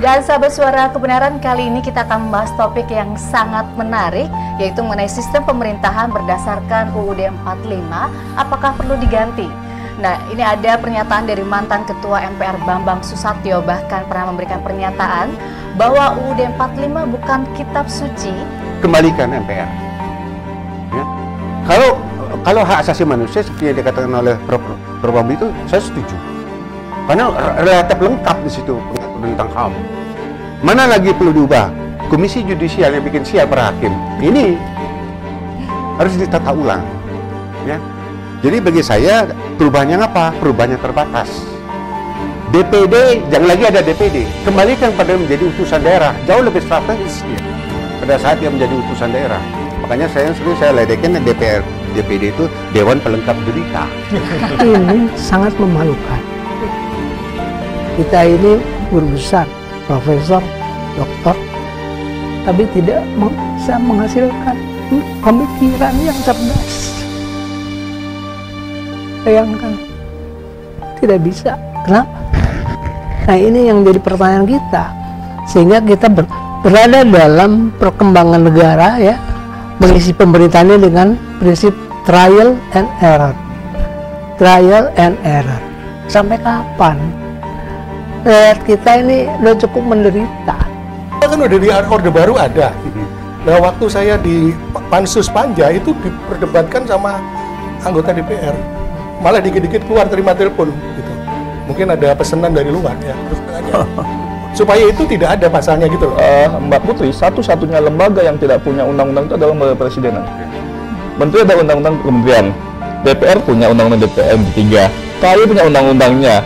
Dan sahabat Suara Kebenaran, kali ini kita akan membahas topik yang sangat menarik, yaitu mengenai sistem pemerintahan berdasarkan UUD 45, apakah perlu diganti? Nah, ini ada pernyataan dari mantan Ketua MPR Bambang Susatyo, bahkan pernah memberikan pernyataan bahwa UUD 45 bukan kitab suci. Kembalikan MPR. Ya. Kalau hak asasi manusia seperti yang dikatakan oleh Prof. Bambang itu, saya setuju. Karena relatif lengkap di situ tentang HAM. Mana lagi perlu diubah? Komisi Yudisial yang bikin sial para hakim. Ini harus ditata ulang. Ya. Jadi bagi saya perubahannya apa? Perubahannya terbatas. DPD, jangan lagi ada DPD. Kembalikan pada menjadi utusan daerah. Jauh lebih strategis ya, pada saat dia menjadi utusan daerah. Makanya saya ledekin DPD itu Dewan Pelengkap Derita. Ini sangat memalukan. Kita ini guru besar, profesor, doktor, tapi tidak bisa menghasilkan pemikiran yang cerdas. Bayangkan, tidak bisa. Kenapa? Nah, ini yang jadi pertanyaan kita, sehingga kita berada dalam perkembangan negara, ya, mengisi pemerintahannya dengan prinsip trial and error. Trial and error. Sampai kapan? Rakyat kita ini udah cukup menderita. Kan udah di Orde Baru ada. Nah, waktu saya di Pansus Panja itu diperdebatkan sama anggota DPR. Malah dikit-dikit keluar terima telepon gitu. Mungkin ada pesanan dari luar ya. Terus supaya itu tidak ada pasalnya gitu loh. Mbak Putri, satu-satunya lembaga yang tidak punya undang-undang itu adalah lembaga presidenan. Menteri ada undang-undang kementerian, DPR punya undang-undang DPR 3, KAI punya undang-undangnya,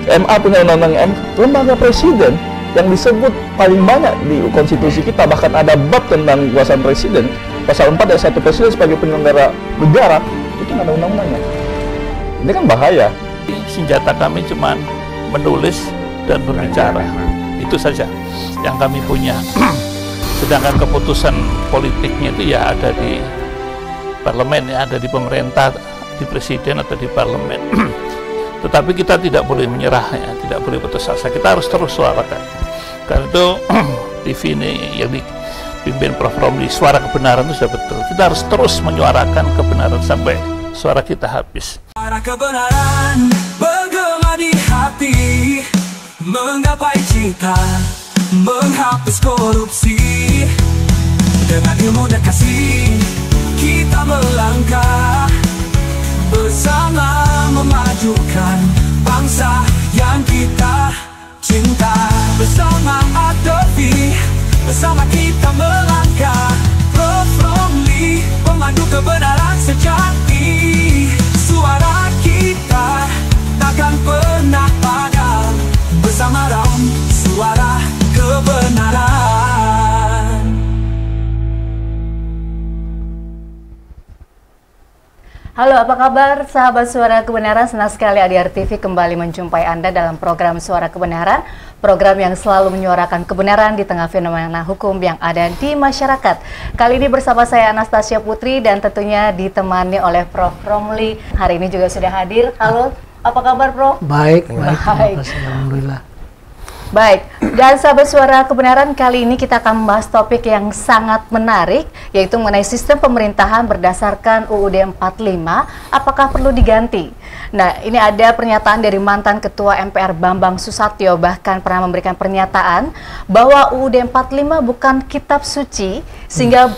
MA punya undang-undang MA. Lembaga presiden yang disebut paling banyak di konstitusi kita, bahkan ada bab tentang kekuasaan presiden, pasal 4 ayat 1, presiden sebagai penyelenggara negara, itu nggak ada undang-undangnya. Ini kan bahaya. Senjata kami cuma menulis dan berbicara, itu saja yang kami punya. Sedangkan keputusan politiknya itu ya ada di parlemen, ya ada di pemerintah, di presiden atau di parlemen. Tetapi kita tidak boleh menyerah, ya, tidak boleh putus asa. Kita harus terus suarakan. Karena itu TV ini yang dipimpin Prof. Romli, Suara Kebenaran itu sudah betul. Kita harus terus menyuarakan kebenaran sampai suara kita habis. Suara kebenaran bergema di hati, menggapai cita, menghapus korupsi. Dengan ilmu dan kasih kita melangkah bersama, memajukan bangsa yang kita cinta. Bersama Adovi, bersama kita melangkah. Prof. Romli, pemandu kebenaran sejati. Suara kita takkan pernah padam. Bersama Rom, suara kebenaran. Halo, apa kabar sahabat Suara Kebenaran? Senang sekali ADR TV kembali menjumpai Anda dalam program Suara Kebenaran, program yang selalu menyuarakan kebenaran di tengah fenomena hukum yang ada di masyarakat. Kali ini bersama saya Anastasia Putri dan tentunya ditemani oleh Prof. Romli. Hari ini juga sudah hadir. Halo, apa kabar Prof? Baik. Alhamdulillah. Baik, dan sahabat Suara Kebenaran, kali ini kita akan membahas topik yang sangat menarik, yaitu mengenai sistem pemerintahan berdasarkan UUD 45, apakah perlu diganti? Nah, ini ada pernyataan dari mantan Ketua MPR Bambang Susatyo, bahkan pernah memberikan pernyataan bahwa UUD 45 bukan kitab suci, sehingga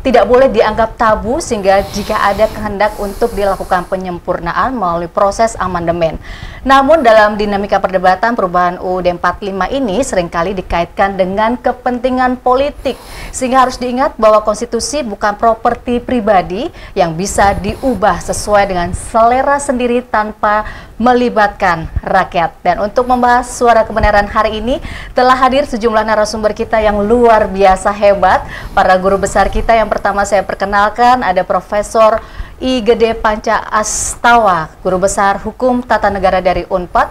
tidak boleh dianggap tabu, sehingga jika ada kehendak untuk dilakukan penyempurnaan melalui proses amandemen. Namun dalam dinamika perdebatan perubahan UUD 45 ini seringkali dikaitkan dengan kepentingan politik, sehingga harus diingat bahwa konstitusi bukan properti pribadi yang bisa diubah sesuai dengan selera sendiri tanpa melibatkan rakyat. Dan untuk membahas Suara Kebenaran hari ini telah hadir sejumlah narasumber kita yang luar biasa hebat, para guru besar kita. Yang pertama saya perkenalkan ada Profesor I. Gede Panca Astawa, Guru Besar Hukum Tata Negara dari Unpad.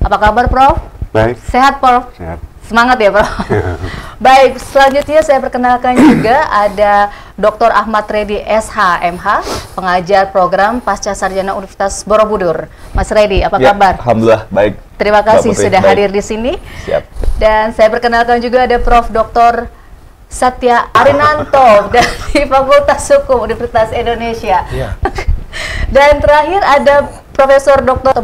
Apa kabar Prof? Baik. Sehat Prof? Sehat. Semangat ya, Prof. Baik, selanjutnya saya perkenalkan juga ada Dr. Ahmad Reddy SH, MH, pengajar program Pasca Sarjana Universitas Borobudur. Mas Reddy, apa kabar? Alhamdulillah, baik. Terima kasih Putri, sudah baik. hadir di sini. Siap. Dan saya perkenalkan juga ada Prof. Dr. Satya Arinanto dari Fakultas Hukum Universitas Indonesia. Iya. Dan terakhir ada Profesor Dr.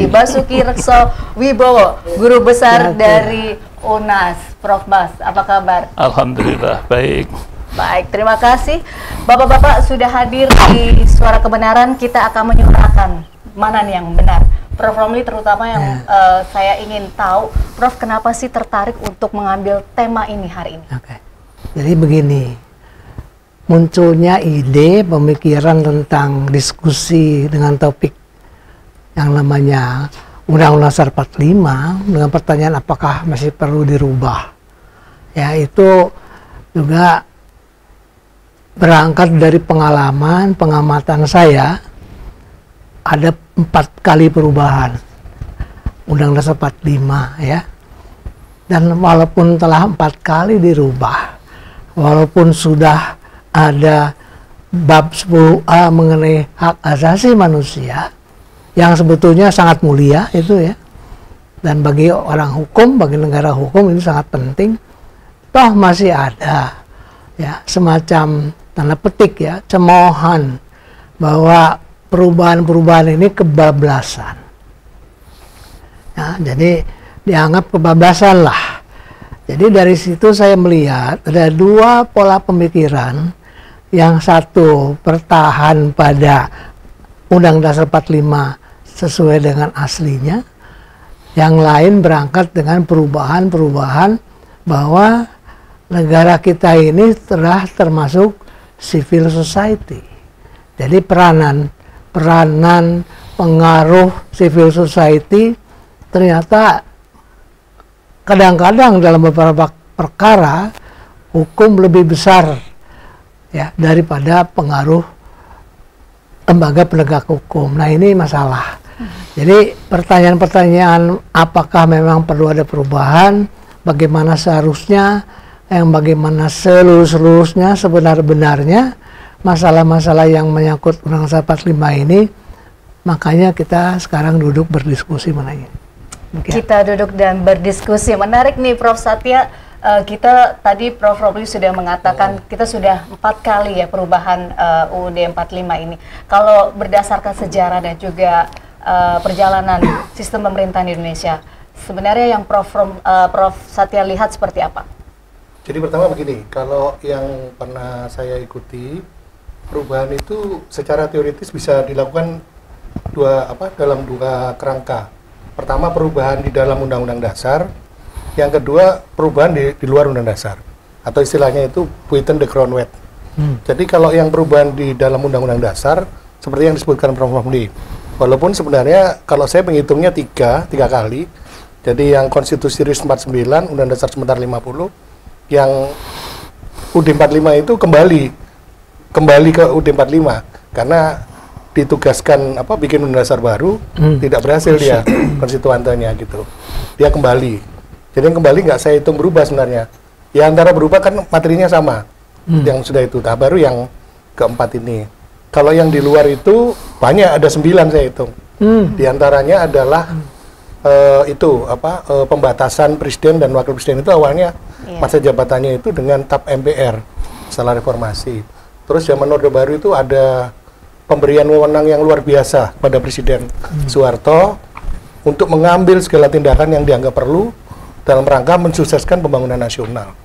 Basuki Rekso Wibowo, guru besar dari UNAS. Prof. Bas, apa kabar? Alhamdulillah, baik. Baik, terima kasih. Bapak-bapak sudah hadir di Suara Kebenaran, kita akan menyuarakan mana nih yang benar. Prof. Romli terutama yang saya ingin tahu, Prof, kenapa sih tertarik untuk mengambil tema ini hari ini? Oke. Jadi begini, munculnya ide pemikiran tentang diskusi dengan topik yang namanya Undang-Undang Dasar 45 dengan pertanyaan apakah masih perlu dirubah. Ya, itu juga berangkat dari pengalaman, pengamatan saya, ada 4 kali perubahan Undang-Undang Dasar 45 ya. Dan walaupun telah 4 kali dirubah, walaupun sudah ada bab 10A mengenai hak asasi manusia yang sebetulnya sangat mulia itu ya, dan bagi orang hukum, bagi negara hukum itu sangat penting, toh masih ada ya semacam tanda petik ya cemoohan bahwa perubahan-perubahan ini kebablasan. Nah, jadi dianggap kebablasan lah. Jadi dari situ saya melihat ada 2 pola pemikiran. Yang satu bertahan pada Undang-Undang Dasar 45 sesuai dengan aslinya. Yang lain berangkat dengan perubahan-perubahan bahwa negara kita ini telah termasuk civil society. Jadi peranan pengaruh civil society ternyata kadang-kadang dalam beberapa perkara hukum lebih besar ya daripada pengaruh lembaga penegak hukum. Nah, ini masalah. Jadi pertanyaan-pertanyaan apakah memang perlu ada perubahan, bagaimana seharusnya, yang bagaimana seluruh-seluruhnya sebenar-benarnya masalah-masalah yang menyangkut Undang-Undang 45 ini, makanya kita sekarang duduk berdiskusi mengenai ini. Kita duduk dan berdiskusi. Menarik nih, Prof. Satya. Kita tadi Prof. Romli sudah mengatakan kita sudah 4 kali ya perubahan UUD 45 ini. Kalau berdasarkan sejarah dan juga perjalanan sistem pemerintahan di Indonesia, sebenarnya yang Prof. Satya lihat seperti apa? Jadi pertama begini, kalau yang pernah saya ikuti, perubahan itu secara teoritis bisa dilakukan dalam 2 kerangka. Pertama, perubahan di dalam Undang-Undang Dasar. Yang kedua, perubahan di luar Undang-Undang Dasar. Atau istilahnya itu within the groundwork. Jadi kalau yang perubahan di dalam Undang-Undang Dasar, seperti yang disebutkan Prof. Romli, walaupun sebenarnya kalau saya menghitungnya 3 kali, jadi yang Konstitusi RIS 49, Undang-Undang Dasar sebentar 50, yang UUD 45 itu kembali ke UUD 45 karena ditugaskan bikin Undang-Undang Dasar baru, tidak berhasil dia konstituannya gitu. Dia kembali. Jadi yang kembali nggak saya hitung berubah sebenarnya. Ya antara berubah kan materinya sama. Yang sudah itu, baru yang keempat ini. Kalau yang di luar itu banyak, ada 9 saya hitung. Di antaranya adalah pembatasan presiden dan wakil presiden itu awalnya masa jabatannya itu dengan TAP MPR setelah reformasi. Terus zaman Orde Baru itu ada pemberian wewenang yang luar biasa pada Presiden Soeharto untuk mengambil segala tindakan yang dianggap perlu dalam rangka mensukseskan pembangunan nasional.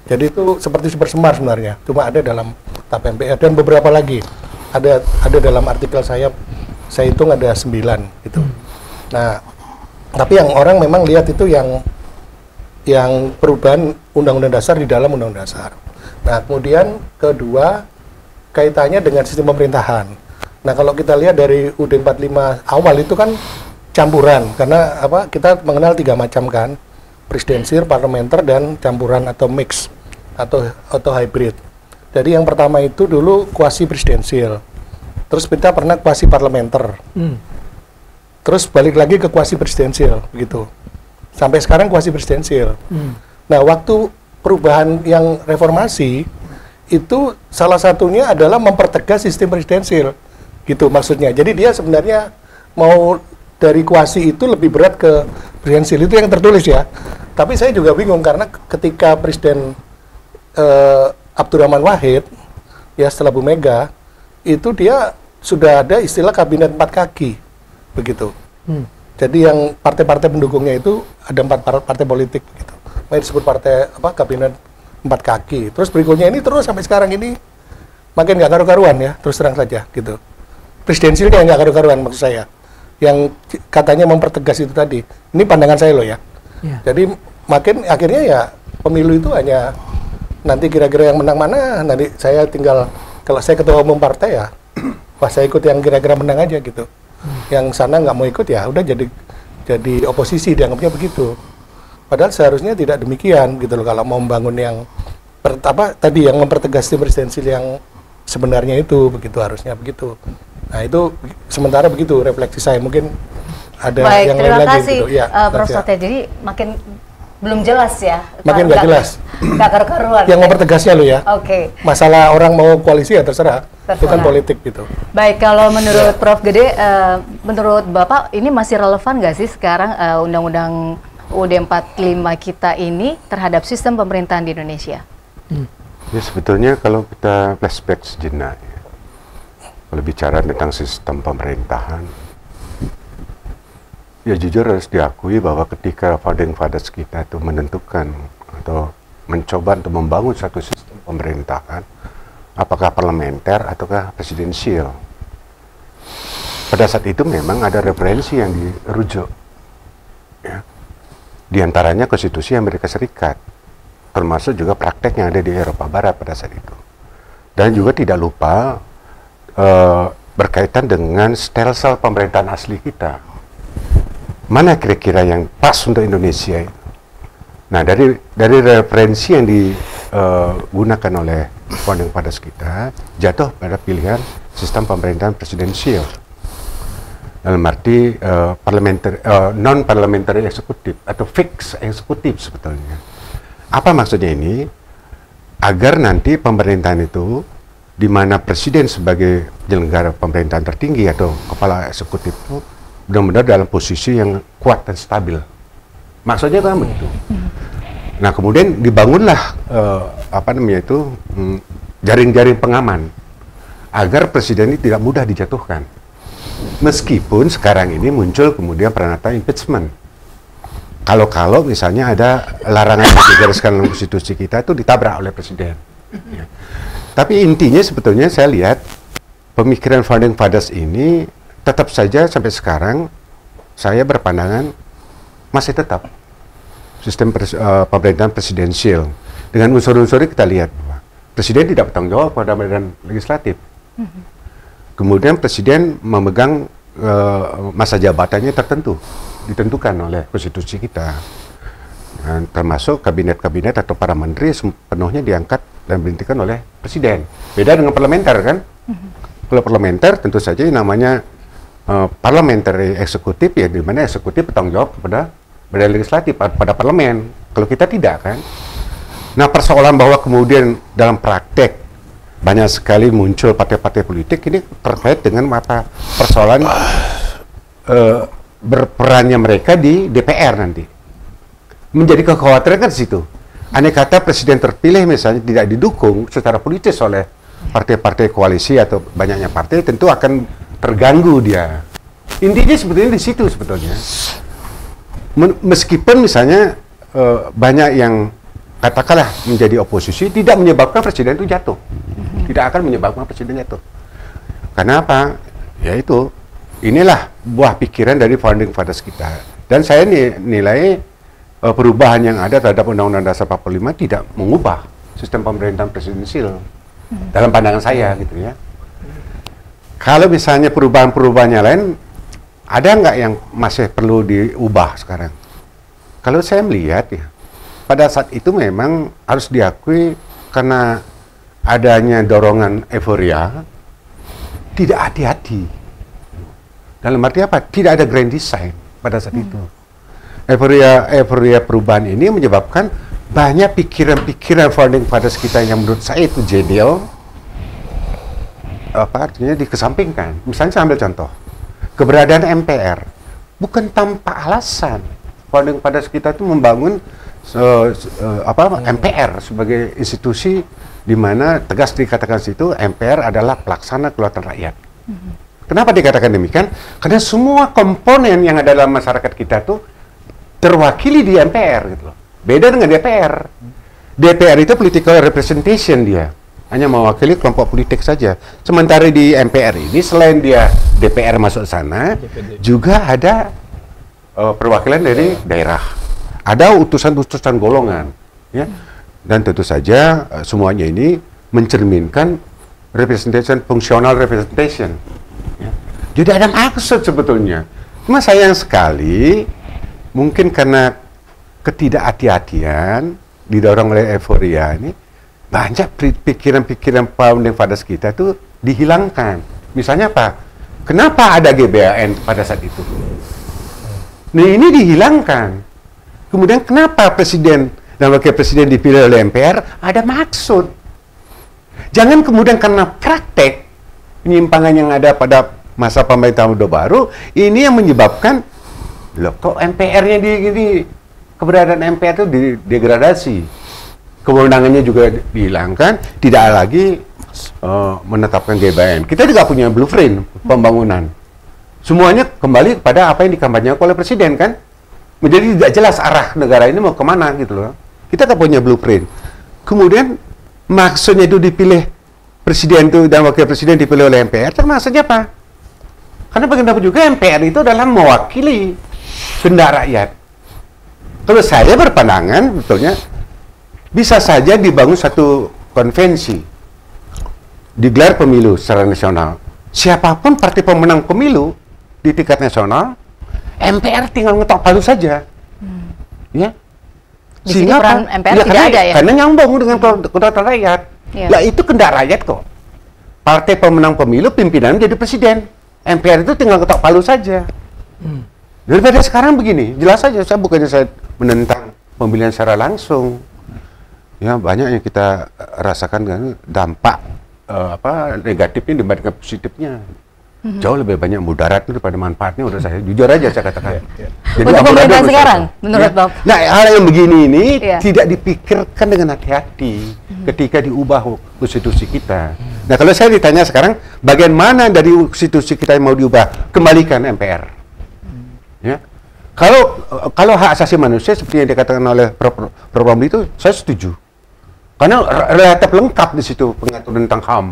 Jadi itu seperti super semar sebenarnya, cuma ada dalam TAP MPR dan beberapa lagi. Ada dalam artikel saya hitung ada 9 gitu. Nah, tapi yang orang memang lihat itu yang perubahan Undang-Undang Dasar di dalam Undang-Undang Dasar. Nah, kemudian kedua kaitannya dengan sistem pemerintahan. Nah, kalau kita lihat dari UUD 45 awal itu kan campuran, karena kita mengenal 3 macam kan, presidensial, parlementer, dan campuran atau mix atau hybrid. Jadi yang pertama itu dulu kuasi presidensial, terus kita pernah kuasi parlementer, terus balik lagi ke kuasi presidensial begitu. sampai sekarang kuasi presidensil. Nah, waktu perubahan yang reformasi itu salah satunya adalah mempertegas sistem presidensil, gitu maksudnya. Jadi dia sebenarnya mau dari kuasi itu lebih berat ke presidensil, itu yang tertulis ya. Tapi saya juga bingung karena ketika Presiden Abdurrahman Wahid ya setelah Bu Mega itu dia sudah ada istilah kabinet 4 kaki begitu. Jadi yang partai-partai pendukungnya itu ada 4 partai politik gitu. Makanya disebut partai kabinet 4 kaki. Terus berikutnya ini terus sampai sekarang ini makin nggak karu-karuan ya, terus terang saja gitu. Presidensilnya nggak karu-karuan maksud saya. Yang katanya mempertegas itu tadi. Ini pandangan saya loh ya. Jadi makin akhirnya ya pemilu itu hanya nanti kira-kira yang menang mana, nanti saya tinggal, kalau saya ketua umum partai ya, wah saya ikut yang kira-kira menang aja gitu. Yang sana nggak mau ikut ya udah jadi oposisi, dianggapnya begitu. Padahal seharusnya tidak demikian gitu loh, kalau mau membangun yang tadi yang mempertegas sistem presidensil yang sebenarnya itu begitu, harusnya begitu. Nah itu sementara begitu refleksi saya, mungkin ada yang lain lagi gitu. Ya, Prof. Sote, jadi makin belum jelas ya. Makin nggak jelas. Nggak karu-karuan. Yang mempertegasnya lo ya. Oke. Masalah orang mau koalisi ya terserah. Itu kan politik gitu. Baik, kalau menurut Prof. Gede, menurut Bapak ini masih relevan nggak sih sekarang Undang-Undang UUD 45 kita ini terhadap sistem pemerintahan di Indonesia? Ya sebetulnya kalau kita flashback sejenak, ya, kalau bicara tentang sistem pemerintahan, ya jujur harus diakui bahwa ketika founding fathers kita itu menentukan atau mencoba untuk membangun satu sistem pemerintahan, apakah parlementer ataukah presidensial, pada saat itu memang ada referensi yang dirujuk, ya. Di antaranya konstitusi Amerika Serikat, termasuk juga praktek yang ada di Eropa Barat pada saat itu. Dan juga tidak lupa berkaitan dengan stelsel pemerintahan asli kita. Mana kira-kira yang pas untuk Indonesia itu? Nah, dari referensi yang digunakan oleh founding fathers kita, jatuh pada pilihan sistem pemerintahan presidensial. Dalam arti non-parliamentary eksekutif atau fixed eksekutif sebetulnya. Apa maksudnya ini? Agar nanti pemerintahan itu, di mana presiden sebagai penyelenggara pemerintahan tertinggi atau kepala eksekutif itu benar-benar dalam posisi yang kuat dan stabil. Maksudnya kan begitu. Nah kemudian dibangunlah jaring-jaring pengaman agar presiden ini tidak mudah dijatuhkan. Meskipun sekarang ini muncul kemudian pranata impeachment. Kalau misalnya ada larangan yang digariskan dalam konstitusi kita itu ditabrak oleh presiden. Ya. Tapi intinya sebetulnya saya lihat pemikiran founding fathers ini tetap saja sampai sekarang saya berpandangan masih tetap sistem pemerintahan presidensial. Dengan unsur-unsur kita lihat bahwa presiden tidak bertanggung jawab pada badan legislatif. Kemudian presiden memegang masa jabatannya tertentu, ditentukan oleh konstitusi kita. Dan termasuk kabinet-kabinet atau para menteri sepenuhnya diangkat dan diberhentikan oleh presiden. Beda dengan parlementer kan? Kalau parlementer tentu saja namanya parliamentary eksekutif, ya di mana eksekutif bertanggung jawab kepada badan legislatif, pada parlemen. Kalau kita tidak kan. Nah persoalan bahwa kemudian dalam praktek banyak sekali muncul partai-partai politik ini terkait dengan persoalan berperannya mereka di DPR nanti. Menjadi kekhawatiran kan di situ. Andai kata presiden terpilih misalnya tidak didukung secara politis oleh partai-partai koalisi atau banyaknya partai, tentu akan terganggu dia. Intinya sebetulnya di situ sebetulnya. Meskipun misalnya banyak yang katakanlah menjadi oposisi, tidak menyebabkan presiden itu jatuh. Tidak akan menyebabkan presiden jatuh. Karena apa? Yaitu inilah buah pikiran dari founding fathers kita. Dan saya nilai perubahan yang ada terhadap Undang-Undang Dasar 45 tidak mengubah sistem pemerintahan presidensial dalam pandangan saya gitu ya. Kalau misalnya perubahan-perubahannya lain, ada nggak yang masih perlu diubah sekarang? Kalau saya melihat ya, pada saat itu memang harus diakui karena adanya dorongan euforia, tidak hati-hati. Dalam arti apa? Tidak ada grand design pada saat itu. euforia perubahan ini menyebabkan banyak pikiran-pikiran founding fathers kita yang menurut saya itu jenial, artinya dikesampingkan. Misalnya saya ambil contoh, keberadaan MPR bukan tanpa alasan. Founding fathers kita itu membangun MPR sebagai institusi di mana tegas dikatakan situ MPR adalah pelaksana kedaulatan rakyat. Kenapa dikatakan demikian? Karena semua komponen yang ada dalam masyarakat kita tuh terwakili di MPR gitu loh. Beda dengan DPR. DPR itu political representation, dia hanya mewakili kelompok politik saja. Sementara di MPR ini selain dia DPR masuk sana, juga ada perwakilan dari daerah. Ada utusan-utusan golongan, ya. Dan tentu saja semuanya ini mencerminkan representation, fungsional representation. Ya. Jadi ada maksud sebetulnya. Cuma sayang sekali, mungkin karena ketidakhati-hatian didorong oleh euforia ini, banyak pikiran-pikiran founding fathers kita tuh dihilangkan. Misalnya apa? Kenapa ada GBHN pada saat itu? Nah, ini dihilangkan. Kemudian kenapa presiden dan wakil presiden dipilih oleh MPR? Ada maksud. Jangan kemudian karena praktek penyimpangan yang ada pada masa pemerintahan Orde Baru, ini yang menyebabkan, loh kok MPR-nya keberadaan MPR itu degradasi. Kewenangannya juga dihilangkan, tidak lagi menetapkan GBHN. Kita juga punya blueprint pembangunan. Semuanya kembali kepada apa yang dikampanyekan oleh presiden, kan? Menjadi tidak jelas arah negara ini mau kemana gitu loh. Kita kan punya blueprint. Kemudian maksudnya itu dipilih presiden itu dan wakil presiden dipilih oleh MPR, maksudnya apa? Karena bagaimanapun juga MPR itu adalah mewakili kehendak rakyat. Kalau saya berpandangan betulnya bisa saja dibangun satu konvensi, digelar pemilu secara nasional. Siapapun partai pemenang pemilu di tingkat nasional, MPR tinggal ngetok palu saja, ya. Di sini peran MPR tidak ada ya? Karena nyambung dengan kedaulatan rakyat. Ya. Lah itu kehendak rakyat kok. Partai pemenang pemilu pimpinan jadi presiden, MPR itu tinggal ngetok palu saja. Daripada sekarang begini, jelas saja saya bukannya saya menentang pemilihan secara langsung. Ya banyak yang kita rasakan kan dampak negatifnya dibandingkan positifnya. Jauh lebih banyak mudaratnya daripada manfaatnya, udah saya jujur aja saya katakan. Jadi untuk pemerintahan sekarang, menurut ya. Bob. Nah, hal yang begini ini tidak dipikirkan dengan hati-hati ketika diubah konstitusi kita. Nah, kalau saya ditanya sekarang, bagian mana dari konstitusi kita yang mau diubah? Kembalikan MPR. Ya. Kalau hak asasi manusia seperti yang dikatakan oleh Prof. Ramli itu, saya setuju. Karena relatif lengkap di situ pengaturan tentang HAM.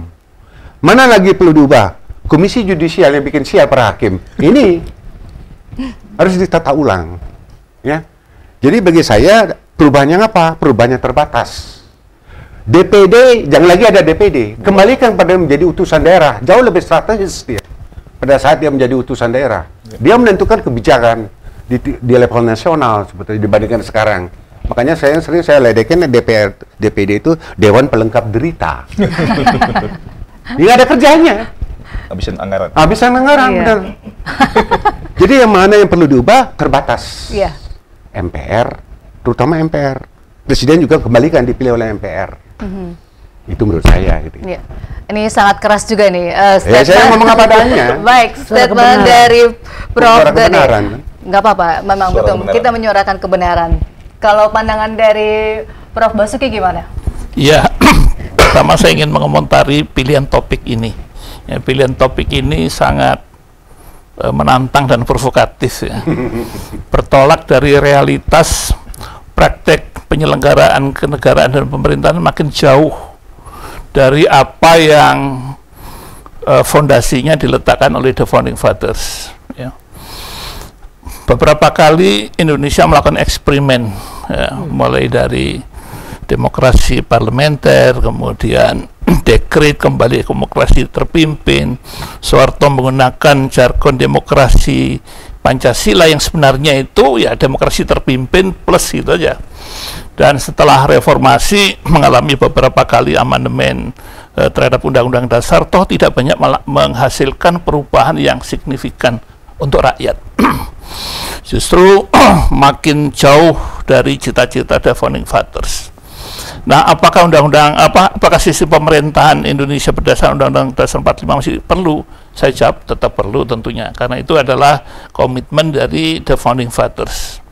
Mana lagi perlu diubah? Komisi Yudisial yang bikin sial para hakim ini harus ditata ulang, ya. Jadi bagi saya perubahannya apa? Perubahannya terbatas. DPD jangan lagi ada DPD, kembalikan pada menjadi utusan daerah, jauh lebih strategis dia. Pada saat dia menjadi utusan daerah, dia menentukan kebijakan di level nasional sebetulnya dibandingkan sekarang. Makanya sering saya ledekin DPD itu Dewan Pelengkap Derita. Nggak ada kerjanya. Habisin anggaran. Habisan anggaran, benar. Jadi yang mana yang perlu diubah terbatas. Iya. MPR, terutama MPR. Presiden juga kembalikan dipilih oleh MPR. Itu menurut saya. Gitu. Iya. Ini sangat keras juga nih. Ya, saya ngomong apa adanya. Baik, statement dari Prof. Dede. Kebenaran. Nggak apa-apa, memang betul. Kita menyuarakan kebenaran. Kalau pandangan dari Prof. Basuki gimana? Ya, pertama saya ingin mengomentari pilihan topik ini. Ya, pilihan topik ini sangat menantang dan provokatif ya. Bertolak dari realitas praktek penyelenggaraan kenegaraan dan pemerintahan makin jauh dari apa yang fondasinya diletakkan oleh the founding fathers ya. Beberapa kali Indonesia melakukan eksperimen ya, mulai dari demokrasi parlementer, kemudian dekret kembali demokrasi terpimpin. Soeharto menggunakan jargon demokrasi Pancasila yang sebenarnya itu ya demokrasi terpimpin plus gitu aja. Dan setelah reformasi mengalami beberapa kali amandemen terhadap Undang-Undang Dasar, toh tidak banyak menghasilkan perubahan yang signifikan untuk rakyat. justru makin jauh dari cita-cita the founding fathers. Nah, apakah apakah sistem pemerintahan Indonesia berdasarkan Undang-Undang Dasar 45 masih perlu? Saya jawab tetap perlu tentunya, karena itu adalah komitmen dari the founding fathers.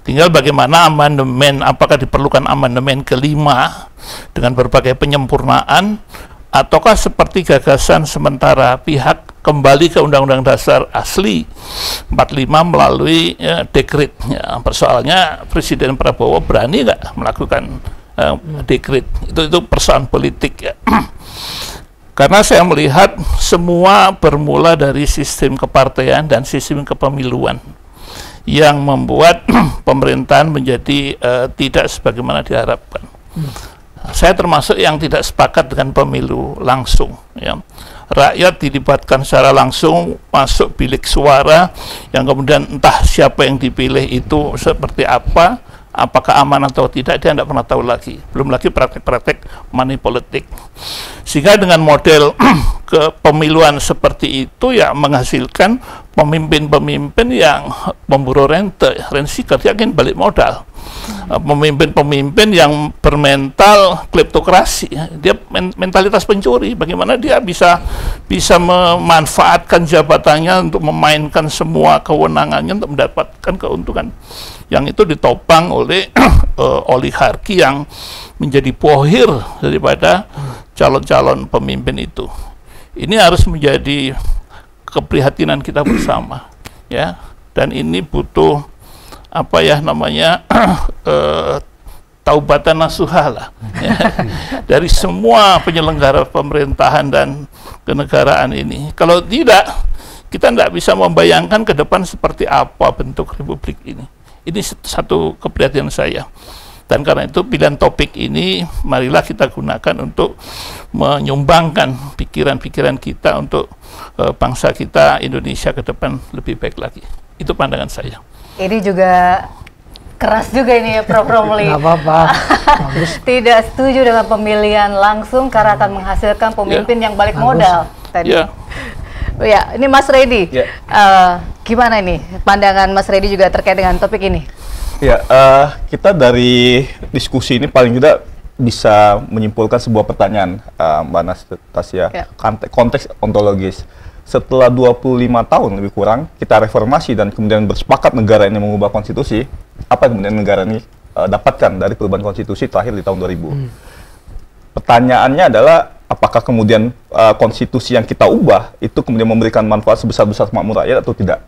Tinggal bagaimana amandemen, apakah diperlukan amandemen kelima dengan berbagai penyempurnaan, ataukah seperti gagasan sementara pihak kembali ke Undang-Undang Dasar asli 45 melalui dekret. Ya, persoalannya Presiden Prabowo berani nggak melakukan dekret? Itu persoalan politik ya. Karena saya melihat semua bermula dari sistem kepartaian dan sistem kepemiluan yang membuat pemerintahan menjadi tidak sebagaimana diharapkan. Saya termasuk yang tidak sepakat dengan pemilu langsung. Ya. Rakyat dilibatkan secara langsung, masuk bilik suara, yang kemudian entah siapa yang dipilih itu seperti apa, apakah aman atau tidak, dia tidak pernah tahu lagi. Belum lagi praktek-praktek money politik. Sehingga dengan model kepemiluan seperti itu ya menghasilkan pemimpin-pemimpin yang memburu rente seeker, dia ingin balik modal. Pemimpin-pemimpin yang bermental kleptokrasi, dia mentalitas pencuri. Bagaimana dia bisa memanfaatkan jabatannya untuk memainkan semua kewenangannya untuk mendapatkan keuntungan, yang itu ditopang oleh oligarki yang menjadi pohir daripada calon-calon pemimpin itu. Ini harus menjadi keprihatinan kita bersama, ya. Dan ini butuh apa ya namanya taubatan nasuha lah ya, dari semua penyelenggara pemerintahan dan kenegaraan ini. Kalau tidak, kita tidak bisa membayangkan ke depan seperti apa bentuk republik ini. Ini satu keprihatinan saya. Dan karena itu pilihan topik ini marilah kita gunakan untuk menyumbangkan pikiran-pikiran kita untuk bangsa kita Indonesia ke depan lebih baik lagi. Itu pandangan saya. Ini juga keras juga ini ya, Prof. Romli. Nggak apa-apa. Tidak setuju dengan pemilihan langsung karena akan menghasilkan pemimpin yang balik modal tadi. Ya, ini Mas Reddy. Gimana ini pandangan Mas Reddy juga terkait dengan topik ini? Ya, kita dari diskusi ini paling tidak bisa menyimpulkan sebuah pertanyaan, Mbak Nastasia, konteks ontologis. Setelah 25 tahun lebih kurang, kita reformasi dan kemudian bersepakat negara ini mengubah konstitusi, apa yang kemudian negara ini dapatkan dari perubahan konstitusi terakhir di tahun 2000? Pertanyaannya adalah, apakah kemudian konstitusi yang kita ubah itu kemudian memberikan manfaat sebesar-besar makmur rakyat atau tidak?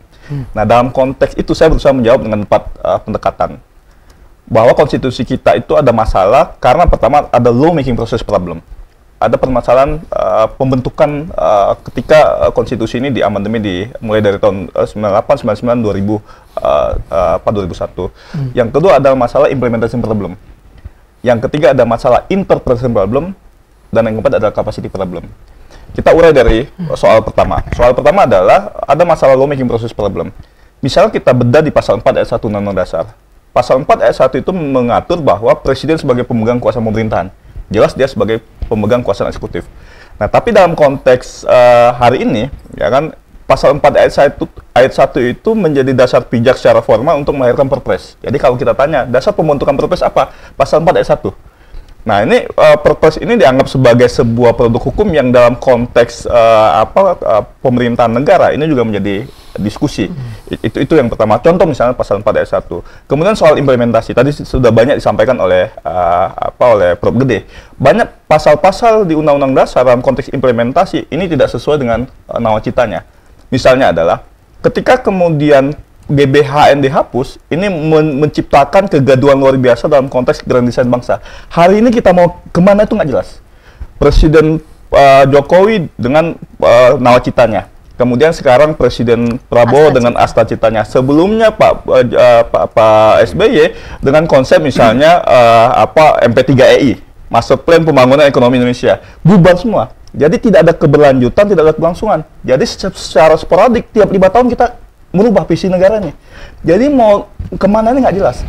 Nah, dalam konteks itu saya berusaha menjawab dengan 4 pendekatan. Bahwa konstitusi kita itu ada masalah karena pertama ada law making process problem. Ada permasalahan pembentukan ketika konstitusi ini diamandemen mulai dari tahun 98, 99, 2001. Yang kedua adalah masalah implementation problem. Yang ketiga ada masalah interpretation problem. Dan yang keempat adalah capacity problem. Kita urai dari soal pertama. Soal pertama adalah ada masalah law making process problem. Misalnya kita bedah di pasal 4 ayat 1 Undang-Undang Dasar. Pasal 4 ayat 1 itu mengatur bahwa presiden sebagai pemegang kuasa pemerintahan. Jelas dia sebagai pemegang kuasa eksekutif. Nah, tapi dalam konteks hari ini, ya kan, pasal 4 ayat 1 itu menjadi dasar pijak secara formal untuk melahirkan perpres. Jadi kalau kita tanya, dasar pembentukan perpres apa? Pasal 4 ayat 1. Nah, ini perpres ini dianggap sebagai sebuah produk hukum yang dalam konteks pemerintahan negara ini juga menjadi diskusi. Itu yang pertama. Contoh misalnya pasal 4 ayat 1. Kemudian soal implementasi tadi sudah banyak disampaikan oleh oleh Prof. Gede. Banyak pasal-pasal di Undang-Undang Dasar dalam konteks implementasi ini tidak sesuai dengan nawacitanya. Misalnya adalah ketika kemudian GBHN dihapus, ini menciptakan kegaduhan luar biasa dalam konteks grand design bangsa. Hari ini kita mau kemana itu nggak jelas. Presiden Jokowi dengan nawacitanya. Kemudian sekarang Presiden Prabowo dengan astacitanya. Sebelumnya Pak SBY dengan konsep misalnya MP3EI, Master Plan Pembangunan Ekonomi Indonesia. Bubar semua. Jadi tidak ada keberlanjutan, tidak ada kelangsungan. Jadi secara sporadik tiap 5 tahun kita merubah visi negaranya. Jadi mau kemana ini nggak jelas.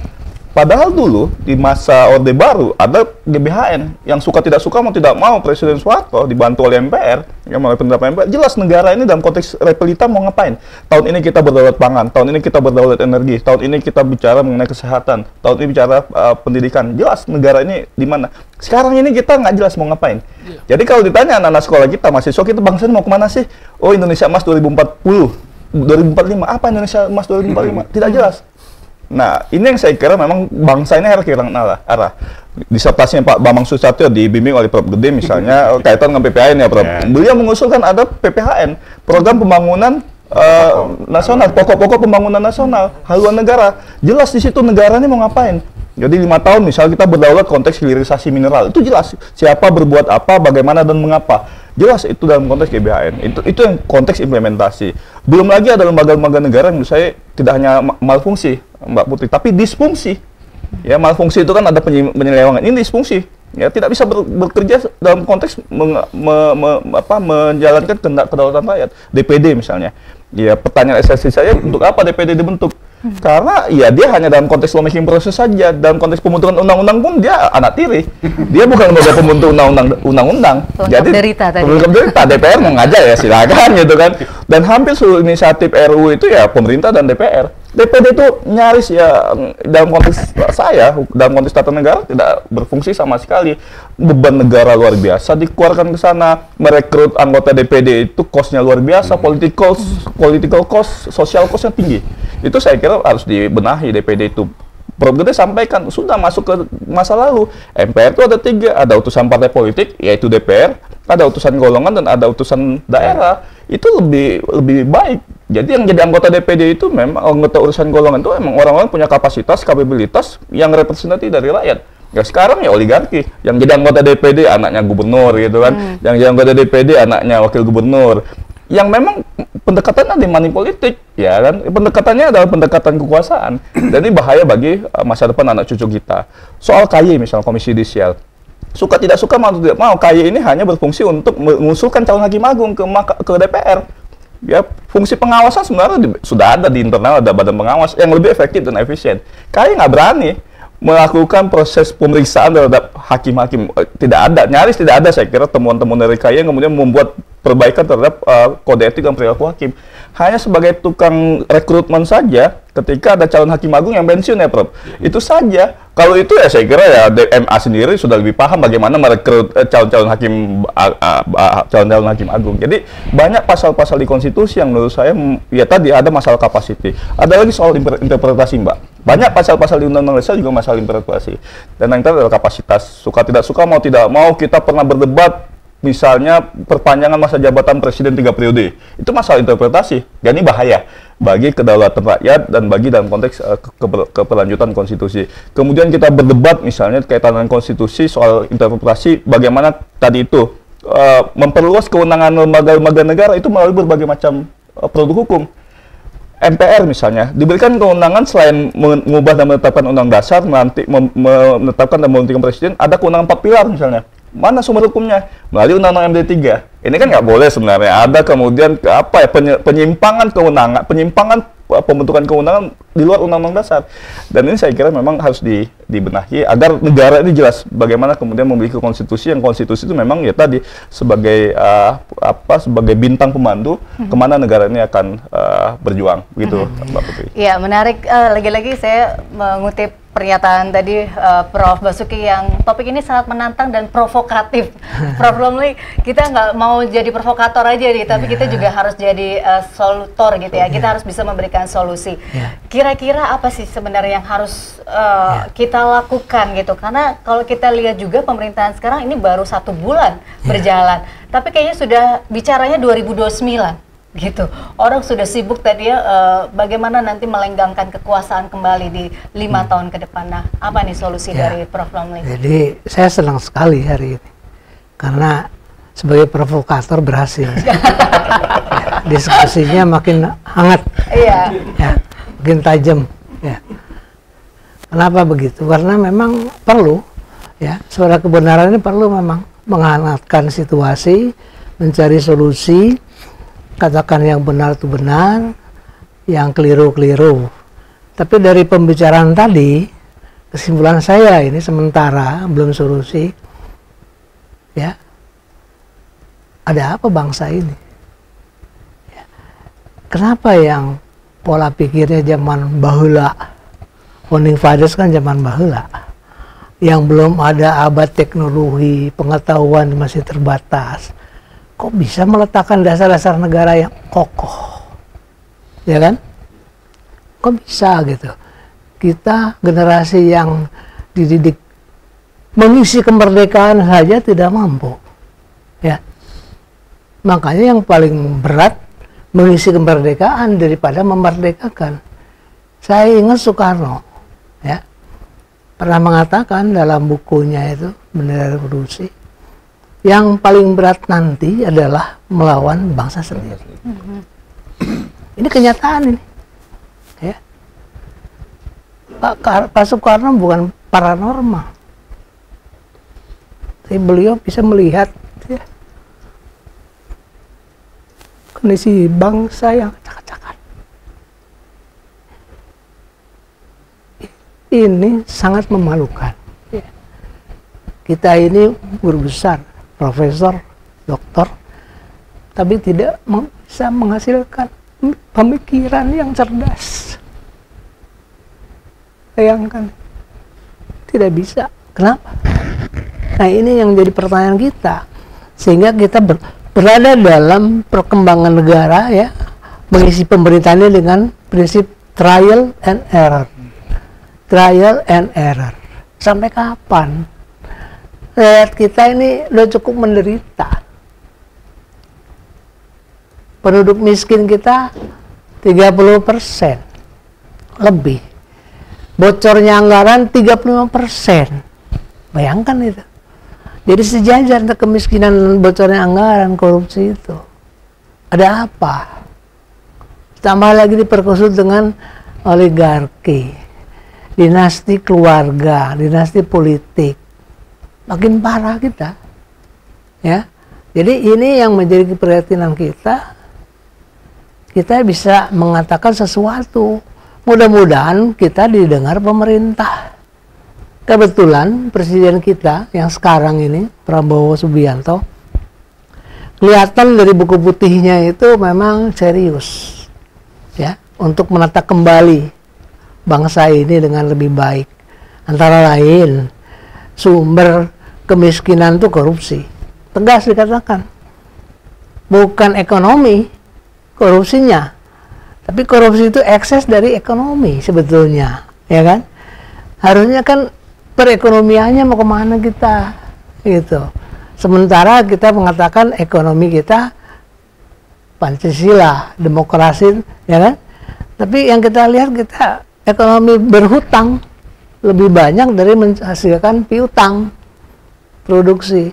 Padahal dulu di masa Orde Baru ada GBHN yang suka tidak suka mau tidak mau Presiden Soeharto dibantu oleh MPR, yang melalui pendapat MPR, jelas negara ini dalam konteks realita mau ngapain. Tahun ini kita berdaulat pangan, tahun ini kita berdaulat energi, tahun ini kita bicara mengenai kesehatan, tahun ini bicara pendidikan. Jelas negara ini di mana. Sekarang ini kita nggak jelas mau ngapain. Jadi kalau ditanya anak-anak sekolah kita, mahasiswa kita, bangsa ini mau kemana sih? Oh, Indonesia Emas 2040, 2045. Apa Indonesia Emas 2045? Tidak jelas. Nah, ini yang saya kira memang bangsa ini harus kehilangan arah. Disertasinya Pak Bambang Susatyo dibimbing oleh Prof. Gede misalnya kaitan dengan PPHN ya, Prof. Beliau mengusulkan ada PPHN, program pembangunan nasional, pokok-pokok pembangunan nasional, haluan negara. Jelas di situ negara ini mau ngapain. Jadi 5 tahun misalnya kita berdaulat konteks hilirisasi mineral, itu jelas siapa berbuat apa, bagaimana dan mengapa. Jelas itu dalam konteks GBHN. Itu yang konteks implementasi. Belum lagi ada lembaga-lembaga negara yang menurut saya tidak hanya malfungsi, Mbak Putri, tapi disfungsi. Ya, malfungsi itu kan ada penyelewengan. Ini disfungsi. Ya, tidak bisa bekerja dalam konteks menjalankan kedaulatan rakyat. DPD misalnya. Ya, pertanyaan esensi saya, untuk apa DPD dibentuk? Karena ya dia hanya dalam konteks lawmaking proses saja, dalam konteks pembentukan undang-undang pun dia anak tiri. Dia bukan lembaga pembentuk undang-undang. Jadi pemerintah DPR mau ngajak ya silakan gitu kan. Dan hampir seluruh inisiatif RUU itu ya pemerintah dan DPR. DPD itu nyaris ya dalam konteks saya, dalam konteks tata negara tidak berfungsi sama sekali. Beban negara luar biasa dikeluarkan ke sana, merekrut anggota DPD itu cost-nya luar biasa, political cost, social cost-nya tinggi. Itu saya kira harus dibenahi DPD itu. Prof. Gede sampaikan, sudah masuk ke masa lalu. MPR itu ada 3, ada utusan partai politik, yaitu DPR, ada utusan golongan, dan ada utusan daerah. Itu lebih baik. Jadi yang jadi anggota DPD itu memang anggota urusan golongan itu memang orang-orang punya kapasitas, kapabilitas yang representatif dari rakyat. Ya sekarang ya oligarki. Yang jadi anggota DPD anaknya gubernur gitu kan. Yang jadi anggota DPD anaknya wakil gubernur. Yang memang pendekatannya di money politik, ya kan? Pendekatannya adalah pendekatan kekuasaan. Dan ini bahaya bagi masa depan anak cucu kita. Soal KY misalnya Komisi Yudisial. Suka tidak suka, mau tidak mau, KY ini hanya berfungsi untuk mengusulkan calon hakim agung ke DPR. Ya, fungsi pengawasan sebenarnya sudah ada di internal, ada badan pengawas yang lebih efektif dan efisien. KY nggak berani melakukan proses pemeriksaan terhadap hakim-hakim. Tidak ada, nyaris tidak ada saya kira temuan-temuan dari KY yang kemudian membuat perbaikan terhadap kode etik dan perilaku hakim. Hanya sebagai tukang rekrutmen saja ketika ada calon hakim agung yang pensiun ya, Prof. Itu saja. Kalau itu ya saya kira ya MA sendiri sudah lebih paham bagaimana merekrut calon-calon hakim agung. Jadi banyak pasal-pasal di konstitusi yang menurut saya ya tadi ada masalah kapasiti. Ada lagi soal interpretasi, Mbak. Banyak pasal-pasal di Undang-Undang Dasar juga masalah interpretasi. Dan yang terakhir adalah kapasitas. Suka tidak suka, mau tidak mau, kita pernah berdebat misalnya perpanjangan masa jabatan presiden 3 periode. Itu masalah interpretasi. Dan ini bahaya bagi kedaulatan rakyat dan bagi dalam konteks keberlanjutan konstitusi. Kemudian kita berdebat misalnya kaitan dengan konstitusi soal interpretasi bagaimana tadi itu memperluas kewenangan lembaga-lembaga negara itu melalui berbagai macam produk hukum. MPR misalnya diberikan kewenangan selain mengubah dan menetapkan undang dasar, nanti menetapkan dan memberhentikan presiden, ada kewenangan 4 pilar misalnya. Mana sumber hukumnya? Melalui Undang-Undang MD 3. Ini kan nggak boleh sebenarnya. Ada kemudian penyimpangan kewenangan, penyimpangan pembentukan kewenangan di luar Undang-Undang Dasar. Dan ini saya kira memang harus dibenahi agar negara ini jelas bagaimana kemudian memiliki konstitusi yang konstitusi itu memang ya tadi sebagai sebagai bintang pemandu kemana negara ini akan berjuang, begitu, Mbak Putri. Ya, menarik. Lagi-lagi saya mengutip pernyataan tadi Prof. Basuki yang topik ini sangat menantang dan provokatif. Prof. Romli, kita nggak mau jadi provokator aja nih, tapi kita juga harus jadi solutor gitu ya. Kita harus bisa memberikan solusi. Kira-kira apa sih sebenarnya yang harus kita lakukan gitu? Karena kalau kita lihat juga pemerintahan sekarang ini baru 1 bulan berjalan, tapi kayaknya sudah bicaranya 2029. Gitu, orang sudah sibuk tadi ya bagaimana nanti melenggangkan kekuasaan kembali di 5 tahun ke depan. Nah, apa nih solusi dari Prof. Romli? Jadi saya senang sekali hari ini karena sebagai provokator berhasil. Diskusinya makin hangat, makin tajam. Ya. Kenapa begitu? Karena memang perlu, ya, suara kebenaran ini perlu memang menghangatkan situasi, mencari solusi. Katakan yang benar itu benar, yang keliru-keliru. Tapi dari pembicaraan tadi, kesimpulan saya ini sementara belum solusi, ya, ada apa bangsa ini? Ya. Kenapa yang pola pikirnya zaman bahula, founding fathers kan zaman bahula, yang belum ada abad teknologi, pengetahuan masih terbatas, kok bisa meletakkan dasar-dasar negara yang kokoh, ya kan? Kok bisa gitu? Kita generasi yang dididik mengisi kemerdekaan saja tidak mampu, ya. Makanya yang paling berat mengisi kemerdekaan daripada memerdekakan. Saya ingat Soekarno, ya, pernah mengatakan dalam bukunya itu Bendera Revolusi, yang paling berat nanti adalah melawan bangsa sendiri. Ini kenyataan ini. Ya. Pak Soekarno bukan paranormal. Tapi beliau bisa melihat, ya, kondisi bangsa yang acak-acakan. Ini sangat memalukan. Ya. Kita ini guru besar, profesor, doktor, tapi tidak bisa menghasilkan pemikiran yang cerdas. Bayangkan, tidak bisa. Kenapa? Nah, ini yang jadi pertanyaan kita, sehingga kita berada dalam perkembangan negara, ya, mengisi pemerintahannya dengan prinsip trial and error. Trial and error. Sampai kapan? Rakyat kita ini udah cukup menderita. Penduduk miskin kita 30% lebih. Bocornya anggaran 35%. Bayangkan itu. Jadi sejajar untuk kemiskinan, bocornya anggaran, korupsi itu. Ada apa? Tambah lagi diperkosa dengan oligarki, dinasti keluarga, dinasti politik. Makin parah kita. Ya. Jadi ini yang menjadi keprihatinan kita. Kita bisa mengatakan sesuatu. Mudah-mudahan kita didengar pemerintah. Kebetulan presiden kita yang sekarang ini, Prabowo Subianto, kelihatan dari buku putihnya itu memang serius, ya, untuk menata kembali bangsa ini dengan lebih baik. Antara lain, sumber kemiskinan itu korupsi. Tegas dikatakan. Bukan ekonomi korupsinya, tapi korupsi itu ekses dari ekonomi sebetulnya, ya kan? Harusnya kan perekonomiannya mau kemana kita, gitu. Sementara kita mengatakan ekonomi kita Pancasila, demokrasi, ya kan? Tapi yang kita lihat, kita ekonomi berhutang lebih banyak dari menghasilkan piutang produksi.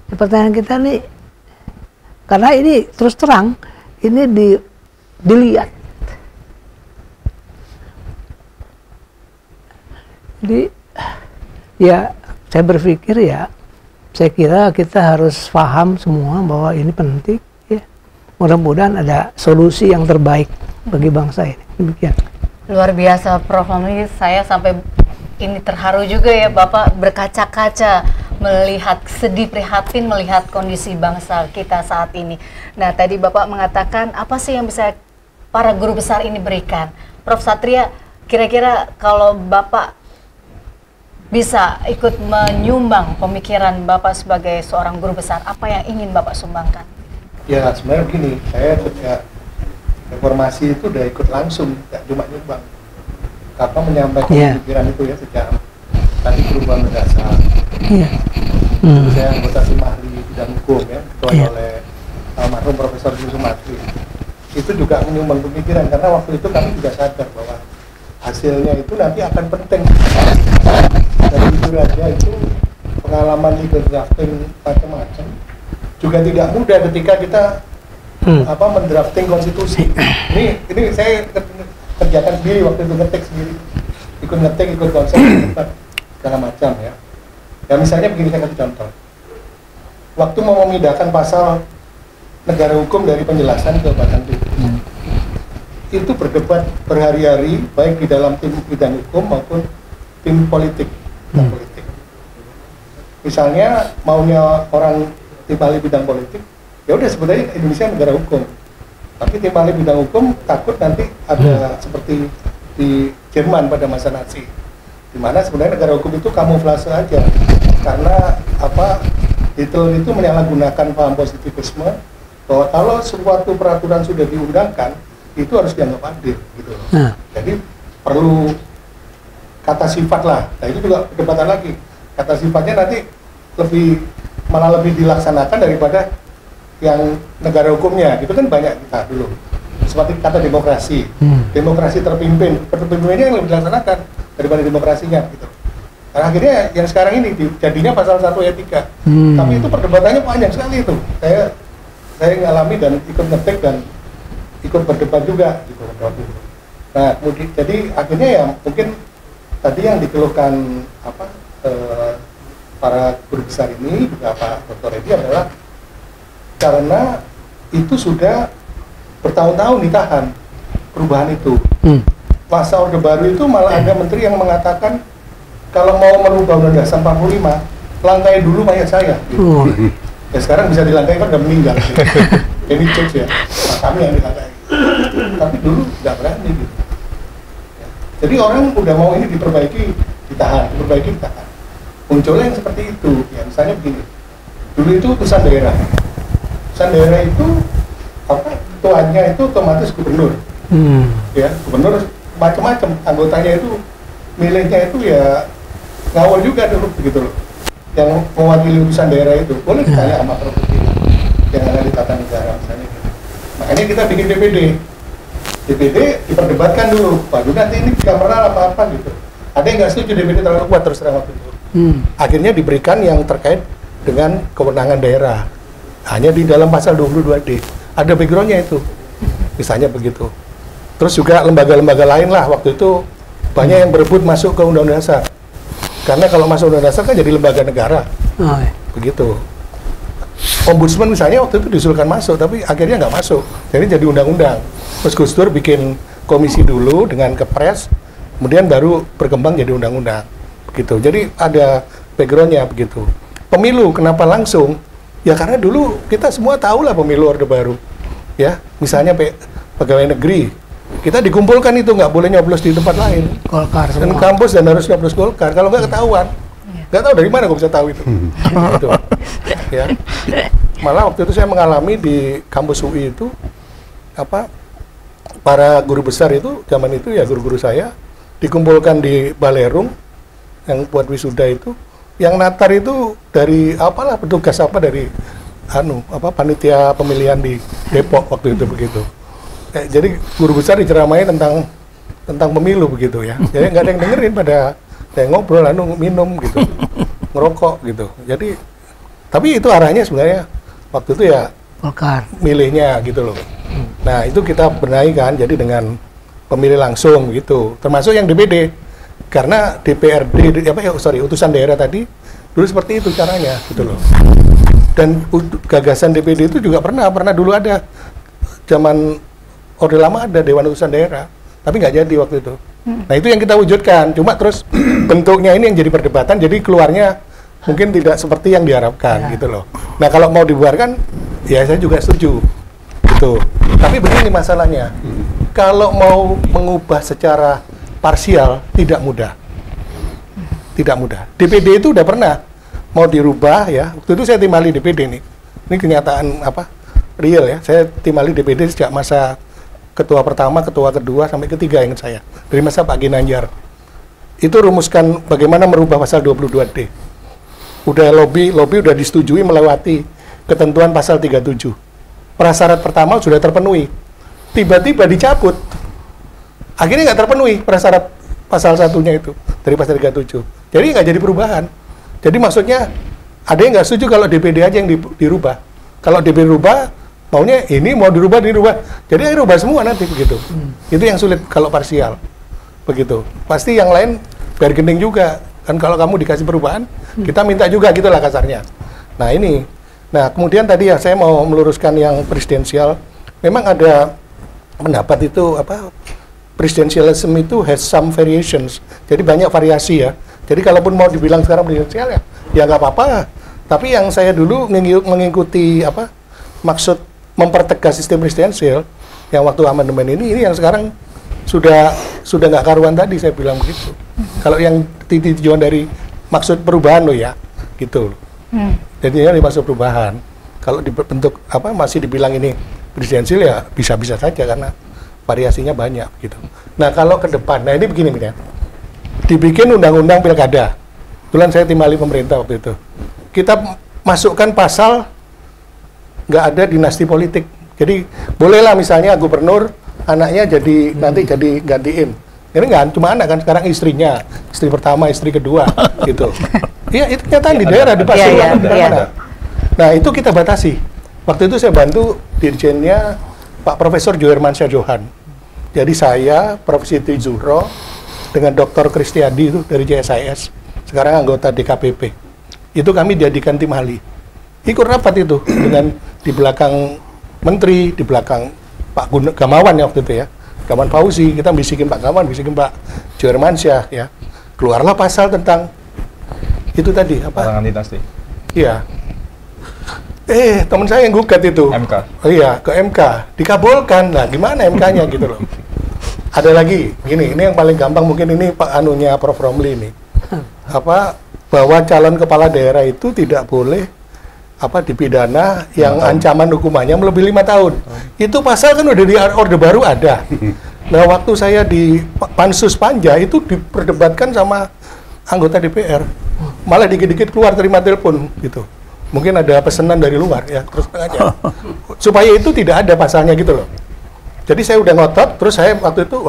Pertanyaan kita nih, karena ini terus terang, ini dilihat. Jadi ya, saya berpikir, ya, saya kira kita harus paham semua bahwa ini penting, ya. Mudah-mudahan ada solusi yang terbaik bagi bangsa ini. Demikian. Luar biasa, Prof. Hamdi. Saya sampai ini terharu juga, ya, Bapak berkaca-kaca melihat, sedih prihatin melihat kondisi bangsa kita saat ini. Nah, tadi Bapak mengatakan apa sih yang bisa para guru besar ini berikan? Prof. Satria, kira-kira kalau Bapak bisa ikut menyumbang pemikiran Bapak sebagai seorang guru besar, apa yang ingin Bapak sumbangkan? Ya, sebenarnya begini, saya sejak reformasi itu udah ikut langsung, tidak cuma nyumbang. Apa menyampaikan pemikiran itu, ya, sejak tadi perubahan mendasar. Saya anggota tim ahli bidang hukum, ya, ketua oleh almarhum Profesor Yusuf Matri. Itu juga menyumbang pemikiran, karena waktu itu kami juga sadar bahwa hasilnya itu nanti akan penting. Dan jujur aja, itu pengalaman legal drafting macam-macam juga tidak mudah ketika kita mendrafting konstitusi. Ini saya kerjakan sendiri waktu itu, ngetik sendiri, ikut ngetik, ikut konsep, segala macam, ya. Ya, misalnya begini, saya kasih contoh. Waktu mau memindahkan pasal negara hukum dari penjelasan ke batang tubuh, itu berdebat berhari-hari, baik di dalam tim bidang hukum maupun tim politik, politik. Misalnya maunya orang tim ahli bidang politik, ya udah sebetulnya Indonesia negara hukum. Tapi tim ahli bidang hukum takut nanti ada seperti di Jerman pada masa Nazi, di mana sebenarnya negara hukum itu kamuflase aja, karena apa, Hitler itu menyalahgunakan paham positivisme bahwa kalau suatu peraturan sudah diundangkan itu harus dianggap adil gitu. Jadi perlu kata sifat lah. Nah itu juga perdebatan lagi. Kata sifatnya nanti malah lebih dilaksanakan daripada yang negara hukumnya. Itu kan banyak kita dulu. Seperti kata demokrasi. Demokrasi terpimpin. Terpimpinnya yang lebih dilaksanakan daripada demokrasinya gitu. Nah, akhirnya yang sekarang ini jadinya pasal 1 ayat 3. Tapi itu perdebatannya panjang sekali itu. Saya ngalami dan ikut ngetik dan ikut berdebat juga gitu. Nah, kemudian jadi akhirnya ya mungkin tadi yang dikeluhkan para guru besar ini juga Pak Dr. Edi adalah karena itu sudah bertahun-tahun ditahan perubahan itu. Masa Orde Baru itu malah ada menteri yang mengatakan kalau mau merubah Undang-Undang Dasar 45, langkai dulu mayat saya. Gitu. Ya sekarang bisa dilangkai kan udah meninggal. Gitu. Ini cek ya, kami yang dilangkai. Tapi dulu nggak berani gitu. Ya. Jadi orang udah mau ini diperbaiki, ditahan, ditahan. Munculnya yang seperti itu. Ya misalnya begini, dulu itu utusan daerah. Utusan daerah itu ketuanya itu otomatis gubernur. Ya, gubernur macam-macam, anggotanya itu milihnya itu ya ngawur juga dulu begitu loh. Yang mewakili utusan daerah itu boleh ditanya sama provinsi yang ada di tata negara misalnya gitu. Makanya kita bikin DPD diperdebatkan dulu. Waduh nanti ini bicameral apa gitu. Ada yang nggak setuju DPD terlalu kuat terus terang waktu itu. Akhirnya diberikan yang terkait dengan kewenangan daerah. Hanya di dalam pasal 22D. Ada backgroundnya itu. Misalnya begitu. Terus juga lembaga-lembaga lain lah waktu itu banyak yang berebut masuk ke Undang-Undang Dasar. Karena kalau masuk Undang-Undang Dasar kan jadi lembaga negara. Begitu. Ombudsman misalnya waktu itu diusulkan masuk, tapi akhirnya nggak masuk. Jadi jadi undang-undang. Terus Gus Dur bikin komisi dulu dengan kepres, kemudian baru berkembang jadi undang-undang. Begitu. Jadi ada backgroundnya begitu. Pemilu kenapa langsung? Ya karena dulu kita semua tahu lah pemilu Orde Baru. Ya, misalnya pegawai negeri. Kita dikumpulkan itu nggak boleh nyoblos di tempat lain. Golkar dan kampus dan harus nyoblos Golkar. Kalau nggak ketahuan, nggak tahu dari mana gue bisa tahu itu. Gitu. Ya. Malah waktu itu saya mengalami di kampus UI itu para guru besar itu zaman itu ya guru-guru saya dikumpulkan di Balerung yang buat wisuda itu. Yang natar itu dari apalah petugas dari panitia pemilihan di Depok waktu itu begitu. Jadi guru besar diceramai tentang pemilu begitu ya. Jadi nggak ada yang dengerin pada ngobrol minum gitu, ngerokok gitu. Jadi tapi itu arahnya sebenarnya waktu itu ya Golkar milihnya gitu loh. Nah itu kita benahi kan. Jadi dengan pemilih langsung gitu. Termasuk yang DPD karena DPRD utusan daerah tadi dulu seperti itu caranya gitu loh. Dan gagasan DPD itu juga pernah dulu ada zaman Orde Lama ada Dewan Utusan Daerah, tapi nggak jadi waktu itu. Nah itu yang kita wujudkan, cuma terus bentuknya ini yang jadi perdebatan, jadi keluarnya mungkin tidak seperti yang diharapkan gitu loh. Nah kalau mau dibubarkan, ya saya juga setuju, gitu. Tapi begini masalahnya, kalau mau mengubah secara parsial tidak mudah, DPD itu udah pernah mau dirubah ya. Waktu itu saya timali DPD nih, ini kenyataan real ya. Saya timali DPD sejak masa ketua pertama, ketua kedua, sampai ketiga ingat saya. Dari masa Pak Ginanjar. Itu rumuskan bagaimana merubah pasal 22D. Udah lobby udah disetujui melewati ketentuan pasal 37. Prasyarat pertama sudah terpenuhi. Tiba-tiba dicabut. Akhirnya nggak terpenuhi prasyarat pasal satunya itu. Dari pasal 37. Jadi nggak jadi perubahan. Jadi maksudnya, ada yang nggak setuju kalau DPD aja yang dirubah. Kalau DPD dirubah, maunya ini mau dirubah. Jadi dirubah semua nanti begitu. Itu yang sulit kalau parsial. Begitu. Pasti yang lain bargaining juga. Kan kalau kamu dikasih perubahan, kita minta juga gitulah kasarnya. Nah, ini. Nah, kemudian tadi ya saya mau meluruskan yang presidensial. Memang ada pendapat itu presidensialism itu has some variations. Jadi banyak variasi ya. Jadi kalaupun mau dibilang sekarang presidensial ya nggak apa-apa. Tapi yang saya dulu mengikuti maksud mempertegas sistem presidensial yang waktu amandemen ini yang sekarang sudah nggak karuan tadi saya bilang begitu. Kalau yang tujuan dari maksud perubahan loh ya, gitu. Jadi ini maksud perubahan. Kalau dibentuk masih dibilang ini presidensial ya bisa-bisa saja karena variasinya banyak gitu. Nah kalau ke depan, nah ini begini ya, dibikin undang-undang pilkada. Kebetulan saya timali pemerintah waktu itu. Kita masukkan pasal nggak ada dinasti politik. Jadi bolehlah misalnya gubernur anaknya nanti jadi gantiin. Ini nggak cuma anak kan, sekarang istrinya, istri pertama, istri kedua, gitu. Iya itu kenyataan di daerah di Pasuruan. Nah itu kita batasi. Waktu itu saya bantu dirjennya Pak Profesor Johermansyah Johan. Jadi saya, Prof. Siti Zuhro, dengan Dr. Kristiadi itu dari JSIS, sekarang anggota DKPP. Itu kami dijadikan tim ahli. Ikut rapat itu dengan di belakang menteri, di belakang Pak Gamawan ya waktu itu ya, Gamawan Fauzi, kita bisikin Pak Gamawan, bisikin Pak Johermansyah ya. Keluarlah pasal tentang itu tadi apa? Larangan dinasti. Iya. Teman saya yang gugat itu. MK. Oh iya, ke MK. Dikabulkan. Nah, gimana MK-nya gitu loh. Ada lagi, ini yang paling gampang mungkin ini Pak anunya Prof. Romli ini. Bahwa calon kepala daerah itu tidak boleh dipidana yang ancaman hukumannya melebihi 5 tahun. Itu pasal kan udah di Orde Baru ada. Nah, waktu saya di Pansus Panja itu diperdebatkan sama anggota DPR. Malah dikit-dikit keluar terima telepon gitu. Mungkin ada pesanan dari luar ya, terus aja. Supaya itu tidak ada pasalnya gitu loh. Jadi saya udah ngotot, terus saya waktu itu,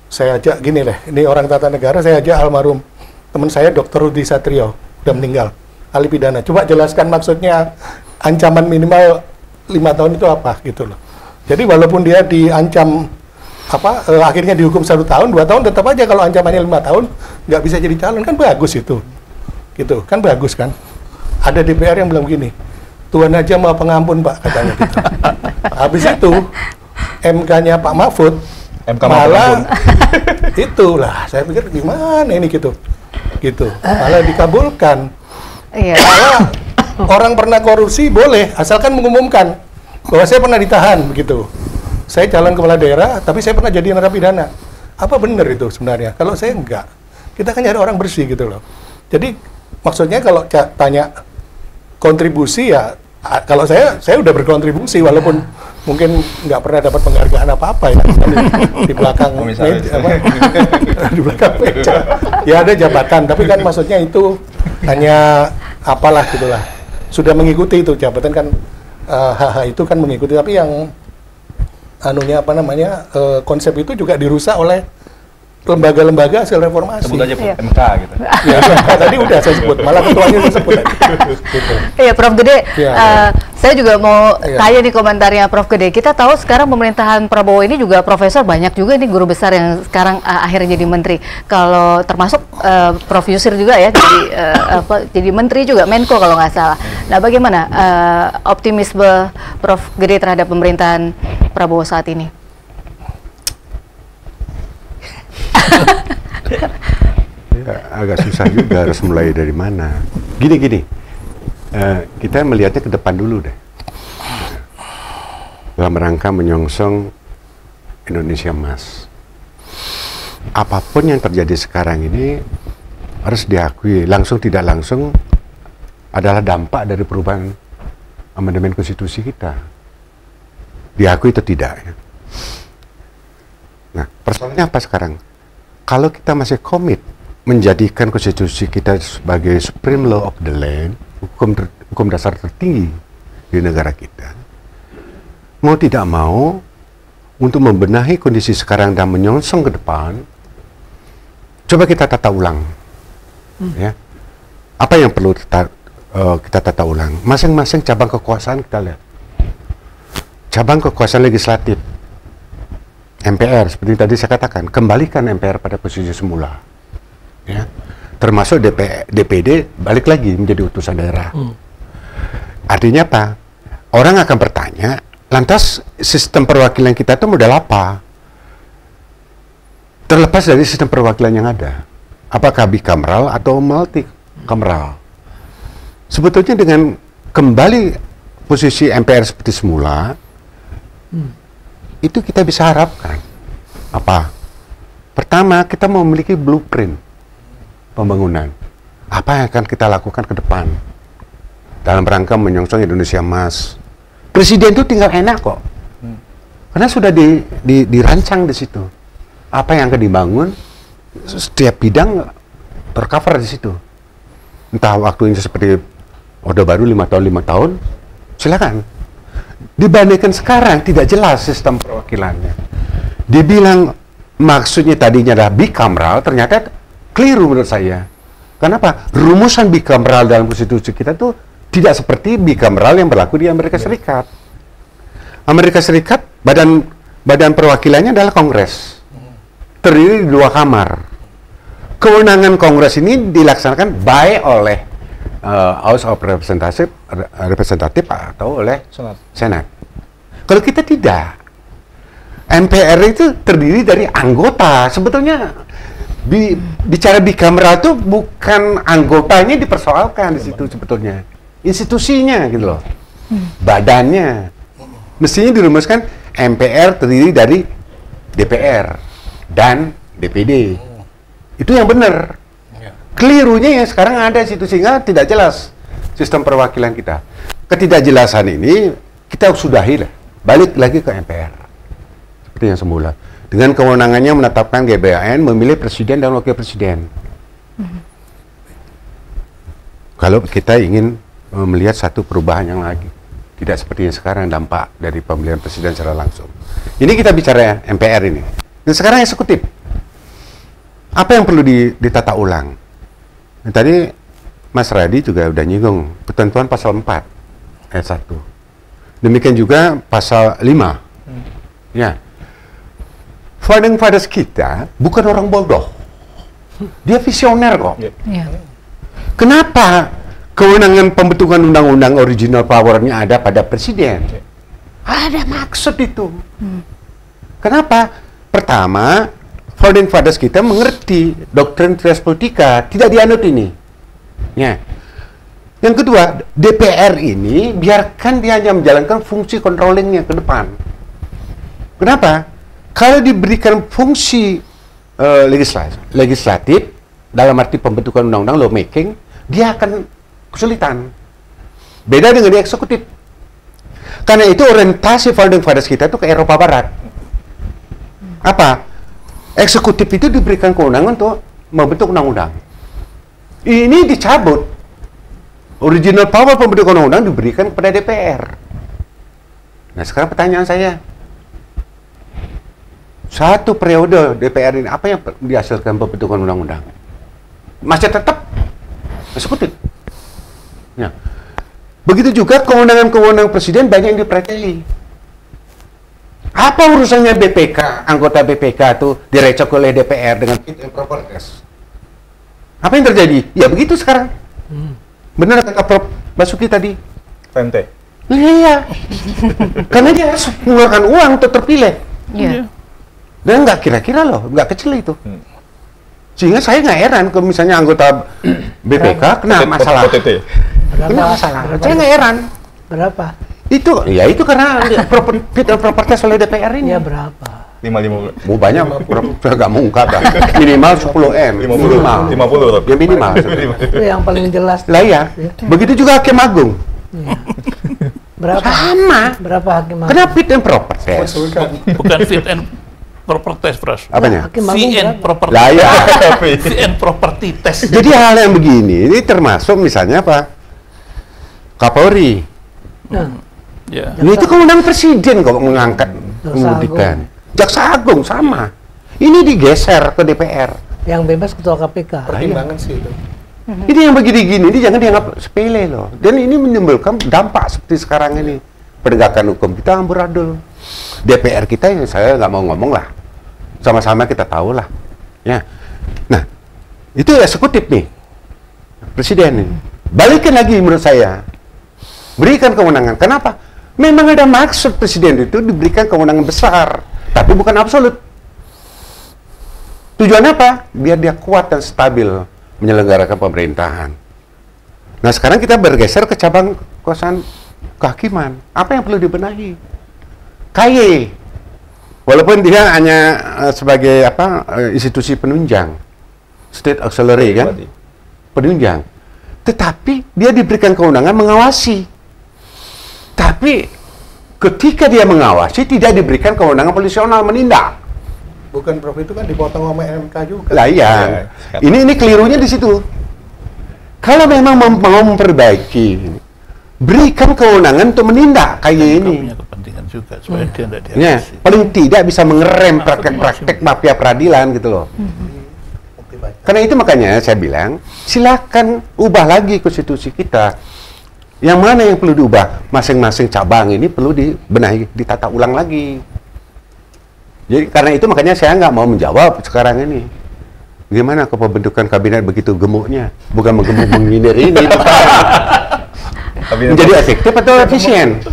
saya ajak gini deh, ini orang tata negara, saya ajak almarhum teman saya Dr. Rudi Satrio, udah meninggal, ahli pidana. Coba jelaskan maksudnya ancaman minimal 5 tahun itu apa gitu loh. Jadi walaupun dia diancam akhirnya dihukum 1 tahun, 2 tahun, tetap aja kalau ancamannya 5 tahun nggak bisa jadi calon, kan bagus itu, gitu kan bagus kan. Ada DPR yang bilang gini, Tuhan aja mau pengampun Pak katanya gitu. Habis itu MK-nya Pak Mahfud malah itulah saya pikir gimana ini gitu malah dikabulkan. Malah orang pernah korupsi boleh asalkan mengumumkan bahwa saya pernah ditahan begitu. Saya calon kepala daerah tapi saya pernah jadi narapidana. Apa benar itu sebenarnya? Kalau saya enggak, kita kan nyari orang bersih gitu loh. Jadi maksudnya kalau tanya kontribusi ya, kalau saya udah berkontribusi walaupun mungkin nggak pernah dapat penghargaan apa-apa ya di belakang di belakang meja. Ya ada jabatan, tapi kan maksudnya itu hanya apalah gitulah. Sudah mengikuti itu jabatan kan itu kan mengikuti, tapi yang konsep itu juga dirusak oleh lembaga-lembaga hasil reformasi. Sebut aja MK gitu. Ya, tadi udah saya sebut, malah ketuanya saya sebut. Gitu. Iya, Prof. Gede, saya juga mau tanya nih komentarnya Prof. Gede. Kita tahu sekarang pemerintahan Prabowo ini juga profesor, banyak juga nih guru besar yang sekarang akhirnya jadi menteri. Kalau termasuk Prof. Yusir juga ya, jadi menteri juga, Menko kalau nggak salah. Nah, bagaimana optimisme Prof. Gede terhadap pemerintahan Prabowo saat ini? Ya, agak susah juga harus mulai dari mana. Gini, kita melihatnya ke depan dulu deh. Dalam rangka menyongsong Indonesia Emas. Apapun yang terjadi sekarang ini harus diakui, langsung tidak langsung adalah dampak dari perubahan amandemen konstitusi kita. Diakui atau tidak ya. Nah, persoalannya apa sekarang? Kalau kita masih komit menjadikan konstitusi kita sebagai supreme law of the land, hukum dasar tertinggi di negara kita, mau tidak mau untuk membenahi kondisi sekarang dan menyongsong ke depan, coba kita tata ulang. Ya, apa yang perlu kita tata ulang? Masing-masing cabang kekuasaan kita lihat. Cabang kekuasaan legislatif, MPR, seperti tadi saya katakan, kembalikan MPR pada posisi semula, ya. Termasuk DPD balik lagi menjadi utusan daerah. Artinya apa? Orang akan bertanya, lantas sistem perwakilan kita itu model apa? terlepas dari sistem perwakilan yang ada, apakah bikameral atau multikameral, sebetulnya dengan kembali posisi MPR seperti semula, itu kita bisa harapkan apa? Pertama, kita memiliki blueprint pembangunan. Apa yang akan kita lakukan ke depan dalam rangka menyongsong Indonesia Emas. Presiden itu tinggal enak kok, karena sudah dirancang di situ. Apa yang akan dibangun, setiap bidang tercover di situ. Entah waktunya seperti Orde Baru 5 tahun, silakan. Dibandingkan sekarang tidak jelas sistem perwakilannya. Dibilang maksudnya tadinya adalah bikameral, ternyata keliru menurut saya. Kenapa? Rumusan bikameral dalam konstitusi kita tuh tidak seperti bikameral yang berlaku di Amerika Serikat. Amerika Serikat, badan perwakilannya adalah Kongres. Terdiri di 2 kamar. Kewenangan Kongres ini dilaksanakan baik oleh House of Representative atau oleh Senat. Kalau kita tidak, MPR itu terdiri dari anggota. Sebetulnya bicara bikameral itu bukan anggotanya dipersoalkan di situ sebetulnya, institusinya gitu loh, badannya. Mestinya dirumuskan MPR terdiri dari DPR dan DPD. Itu yang benar. Kelirunya yang sekarang ada situ, sehingga tidak jelas sistem perwakilan kita. Ketidakjelasan ini kita sudahi lah, balik lagi ke MPR seperti yang semula, dengan kewenangannya menetapkan GBHN, memilih presiden dan wakil presiden. Kalau kita ingin melihat satu perubahan yang lagi, tidak seperti yang sekarang dampak dari pemilihan presiden secara langsung. Ini kita bicara MPR ini. Dan sekarang eksekutif. Apa yang perlu ditata ulang? Nah, tadi Mas Radi juga udah nyinggung ketentuan pasal 4 ayat 1. Demikian juga pasal 5. Ya. Founding fathers kita bukan orang bodoh. Dia visioner kok. Kenapa kewenangan pembentukan undang-undang original power-nya ada pada presiden? Ada maksud itu. Kenapa? Pertama, founding fathers kita mengerti doktrin res politika, tidak dianut ini. Ya. Yang kedua, DPR ini biarkan dia hanya menjalankan fungsi controllingnya ke depan. Kenapa? Kalau diberikan fungsi legislatif dalam arti pembentukan undang-undang, lawmaking, dia akan kesulitan. Beda dengan di eksekutif. Karena itu orientasi founding fathers kita itu ke Eropa Barat. Apa? Eksekutif itu diberikan kewenangan untuk membentuk undang-undang. Ini dicabut. Original power pembentukan undang-undang diberikan kepada DPR. Nah, sekarang pertanyaan saya, satu periode DPR ini apa yang dihasilkan pembentukan undang-undang? Masih tetap eksekutif. Ya. Begitu juga kewenangan-kewenangan presiden banyak yang dipreteli. Apa urusannya BPK, anggota BPK itu direcok oleh DPR dengan fit and proper test? Apa yang terjadi? Ya begitu sekarang. Benar kata Prof. Basuki tadi. Pente. Iya. Karena dia harus mengeluarkan uang untuk terpilih. Iya. Dan nggak kira-kira loh, nggak kecil itu. Sehingga saya nggak heran kalau misalnya anggota BPK kena masalah. Kena masalah. Saya nggak heran. Berapa? Itu, ya itu karena fit and proper test oleh DPR ini. Ya berapa? 55. Mau banyak, saya nggak mau ungkap lah. Minimal 10 M. Minimal. 50. Ya minimal. Itu yang paling jelas. Lah ya. Begitu juga Hakim Agung. Berapa? Sama. Berapa hakim agung? Kenapa fit and proper test? Bukan fit and proper test, Pras. Apanya? Hakim agung Fit and berapa? proper Lah ya. fit and property test. Jadi hal yang begini ini termasuk misalnya apa? Kapolri. Nah, Ya. Ini itu kewenangan presiden kok mengangkat, mengudikan. Jaksa Agung sama. Ini digeser ke DPR. yang bebas ketua KPK. Pertimbangan sih itu. Ini yang begini-gini, ini jangan dianggap sepele loh. Dan ini menimbulkan dampak seperti sekarang ini. Penegakan hukum kita amburadul. DPR kita yang saya nggak mau ngomong lah. Sama-sama kita tahu lah. Ya. Nah, itu eksekutif nih. Presiden nih. Balikin lagi menurut saya. Berikan kewenangan. Kenapa? Memang ada maksud presiden itu diberikan kewenangan besar. Tapi bukan absolut. Tujuannya apa? Biar dia kuat dan stabil menyelenggarakan pemerintahan. Nah, sekarang kita bergeser ke cabang kekuasaan kehakiman. Apa yang perlu dibenahi? KY. Walaupun dia hanya sebagai institusi penunjang, state auxiliary kan, penunjang. Tetapi dia diberikan kewenangan mengawasi. Tapi ketika dia mengawasi tidak diberikan kewenangan polisional menindak. Bukan Prof, itu kan dipotong sama MK juga. Lah iya. Ini kelirunya di situ. Kalau memang mau memperbaiki, berikan kewenangan untuk menindak kayak ini. Punya kepentingan juga supaya dia tidak Ya, diawasi. paling tidak bisa mengerem praktek-praktek mafia peradilan gitu loh. Karena itu makanya saya bilang, silakan ubah lagi konstitusi kita. Yang mana yang perlu diubah? Masing-masing cabang ini perlu dibenahi, ditata ulang lagi. Jadi karena itu makanya saya nggak mau menjawab sekarang ini. Gimana kepembentukan kabinet begitu gemuknya? Bukan menggemuk menghindar ini. Menjadi efektif atau efisien?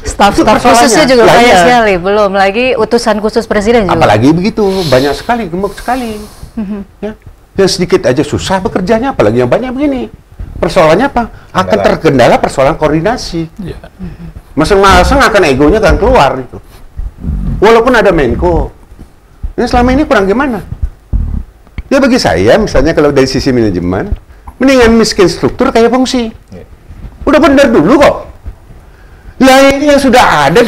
Staf-staf khususnya juga banyak sekali, belum lagi utusan khusus presiden juga. Apalagi begitu, banyak sekali, gemuk sekali. Ya. Yang sedikit aja susah bekerjanya, apalagi yang banyak begini. Persoalannya apa? Akan terkendala persoalan koordinasi. Ya. Masing-masing akan egonya akan keluar itu. Walaupun ada Menko, ini selama ini kurang gimana? Ya bagi saya, misalnya kalau dari sisi manajemen, mendingan miskin struktur kayak fungsi. Udah benar dulu kok. Lah ini yang sudah ada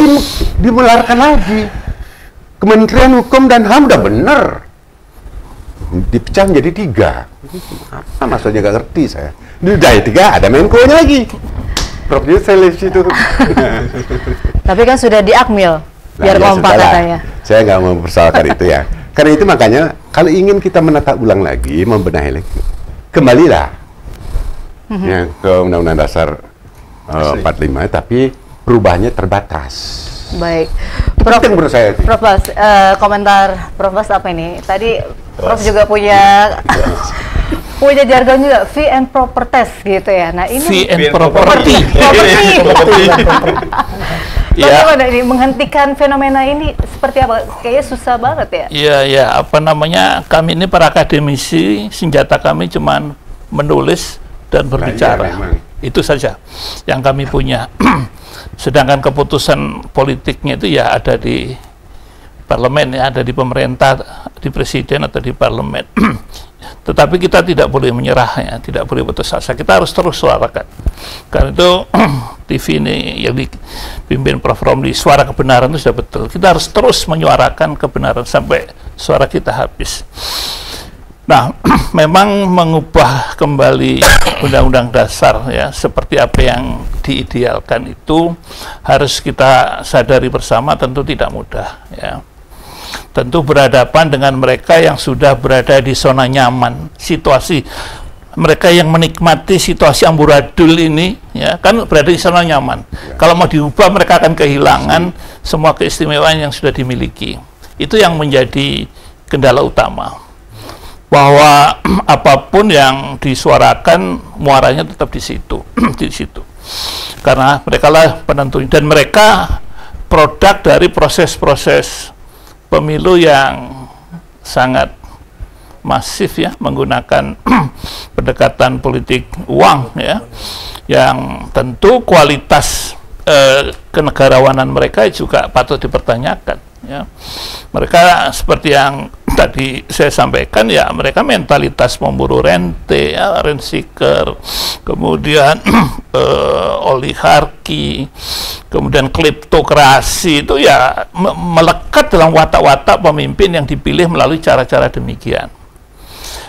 dimelarkan lagi. Kementerian Hukum dan HAM udah bener. Dipecah menjadi 3. Apa maksudnya gak ngerti saya. Dari 3 ada Menko-nya lagi. Prof saya lihat situ. Tapi kan sudah diakmil, biar ya kompak sudahlah. katanya. Saya nggak mau mempersoalkan itu ya. Karena itu makanya kalau ingin kita menata ulang lagi, membenahi lagi, kembalilah ya, ke Undang-Undang Dasar 45, tapi perubahannya terbatas. Baik. Itu penting menurut saya. Prof Bas, komentar Prof Bas apa ini? Tadi Prof juga punya punya jargon juga, fee and proper test gitu ya. Nah ini Fee and property. Bagaimana ini menghentikan fenomena ini seperti apa? Kayaknya susah banget ya. Iya, ya, apa namanya? Kami ini para akademisi, senjata kami cuman menulis dan berbicara. memang. Itu saja yang kami punya. Sedangkan keputusan politiknya itu ya ada di parlemen, ya, ada di pemerintah, di presiden atau di parlemen. Tetapi kita tidak boleh menyerah, ya, tidak boleh putus asa. Kita harus terus suarakan. Karena itu TV ini yang dipimpin Prof. Romli, suara kebenaran itu sudah betul. Kita harus terus menyuarakan kebenaran sampai suara kita habis. Nah, memang mengubah kembali Undang-Undang Dasar ya seperti apa yang diidealkan itu harus kita sadari bersama, tentu tidak mudah ya. Tentu berhadapan dengan mereka yang sudah berada di zona nyaman, situasi mereka yang menikmati situasi amburadul ini ya kan berada di zona nyaman. Kalau mau diubah mereka akan kehilangan semua keistimewaan yang sudah dimiliki. Itu yang menjadi kendala utama. Bahwa apapun yang disuarakan muaranya tetap di situ, di situ. Karena mereka lah penentunya dan mereka produk dari proses-proses pemilu yang sangat masif ya, menggunakan pendekatan politik uang ya, yang tentu kualitas kenegarawanan mereka juga patut dipertanyakan ya. Mereka seperti yang tadi saya sampaikan ya, mereka mentalitas pemburu rente ya, rent seeker, kemudian oligarki, kemudian kleptokrasi itu ya melekat dalam watak-watak pemimpin yang dipilih melalui cara-cara demikian.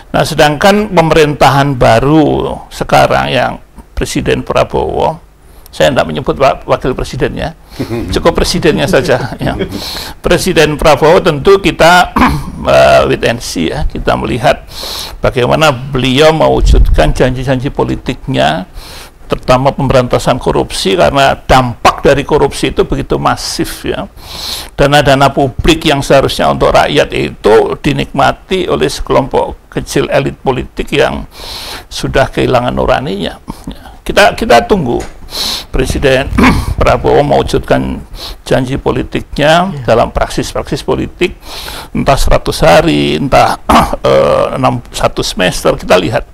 Nah, sedangkan pemerintahan baru sekarang yang Presiden Prabowo, saya tidak menyebut wakil presidennya, cukup presidennya saja. Ya. Presiden Prabowo tentu kita wait and see ya, kita melihat bagaimana beliau mewujudkan janji-janji politiknya, terutama pemberantasan korupsi, karena dampak dari korupsi itu begitu masif ya. Dana-dana publik yang seharusnya untuk rakyat itu dinikmati oleh sekelompok kecil elit politik yang sudah kehilangan nuraninya. Ya. Kita tunggu Presiden Prabowo mewujudkan janji politiknya dalam praksis-praksis politik, entah 100 hari, entah 1 semester, kita lihat.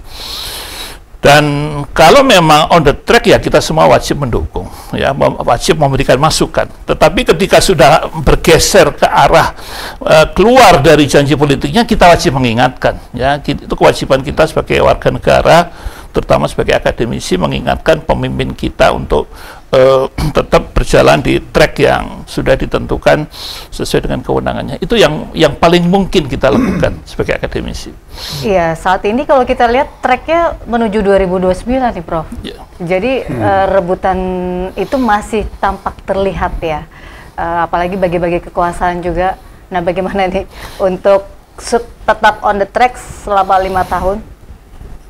Dan kalau memang on the track, ya kita semua wajib mendukung, ya, wajib memberikan masukan. Tetapi ketika sudah bergeser ke arah keluar dari janji politiknya, kita wajib mengingatkan, ya, itu kewajiban kita sebagai warga negara, terutama sebagai akademisi, mengingatkan pemimpin kita untuk tetap berjalan di track yang sudah ditentukan sesuai dengan kewenangannya. Itu yang paling mungkin kita lakukan sebagai akademisi. Iya, saat ini kalau kita lihat tracknya menuju 2029 nih, Prof. Ya. Jadi rebutan itu masih tampak terlihat ya, apalagi bagi-bagi kekuasaan juga. Nah, bagaimana nih untuk tetap on the track selama 5 tahun?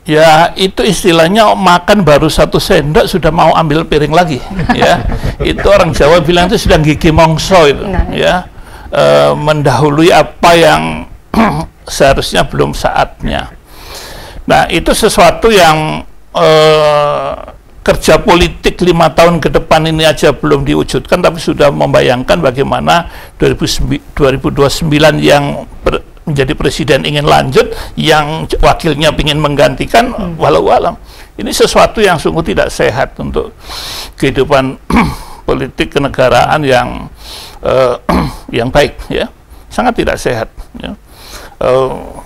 Ya, itu istilahnya makan baru 1 sendok sudah mau ambil piring lagi, ya. Itu orang Jawa bilang itu sedang gigi mongso itu, ya. Mendahului apa yang seharusnya belum saatnya. Nah, itu sesuatu yang kerja politik 5 tahun ke depan ini aja belum diwujudkan, tapi sudah membayangkan bagaimana 2029 yang menjadi presiden ingin lanjut, yang wakilnya ingin menggantikan, walau alam. Ini sesuatu yang sungguh tidak sehat untuk kehidupan politik kenegaraan yang baik, ya, sangat tidak sehat. Ya.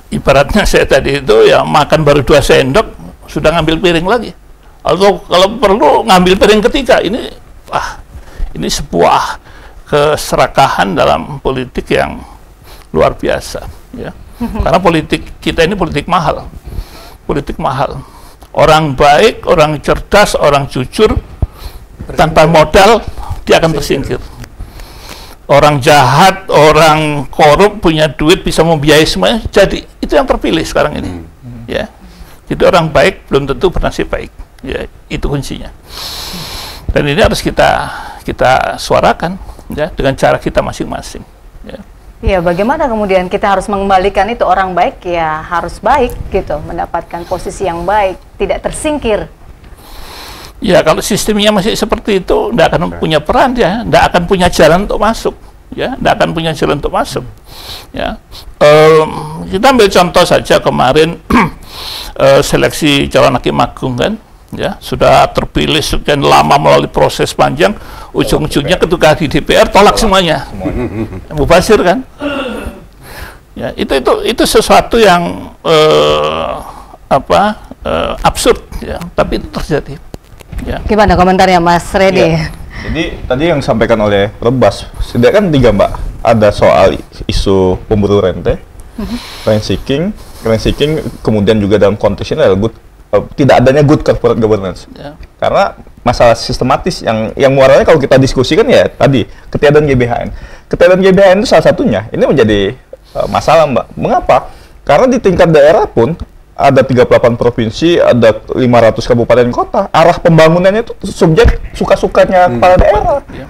Ibaratnya saya tadi itu ya makan baru 2 sendok sudah ngambil piring lagi. Atau kalau perlu ngambil piring ketiga. Ini sebuah keserakahan dalam politik yang luar biasa, ya. Karena politik kita ini politik mahal, orang baik, orang cerdas, orang jujur, tanpa modal dia akan tersingkir. Orang jahat, orang korup, punya duit, bisa membiayai semuanya, jadi itu yang terpilih sekarang ini, ya. Jadi orang baik belum tentu bernasib baik, ya, itu kuncinya. Dan ini harus kita suarakan, ya, dengan cara kita masing-masing, ya. Ya, bagaimana kemudian kita harus mengembalikan itu, orang baik ya harus baik gitu, mendapatkan posisi yang baik, tidak tersingkir. Ya, kalau sistemnya masih seperti itu, tidak akan punya peran, ya, tidak akan punya jalan untuk masuk, ya, tidak akan punya jalan untuk masuk, ya. Kita ambil contoh saja kemarin seleksi calon hakim agung, kan, ya, sudah terpilih sekian lama melalui proses panjang, ujung-ujungnya ketika di DPR tolak semuanya, mubazir, kan, ya, itu sesuatu yang absurd, ya, tapi itu terjadi, ya. Gimana komentarnya Mas Redi? Ya. Jadi tadi yang disampaikan oleh Rebas, kan 3, Mbak, ada soal isu pemburu rente, rent seeking, kemudian juga dalam konteks ini adalah tidak adanya good corporate governance, ya. Karena masalah sistematis yang muaranya kalau kita diskusikan ya tadi ketiadaan GBHN itu salah satunya. Ini menjadi masalah, Mbak. Mengapa? Karena di tingkat daerah pun ada 38 provinsi, ada 500 kabupaten kota. Arah pembangunannya itu subjek suka-sukanya kepala daerah. Ya.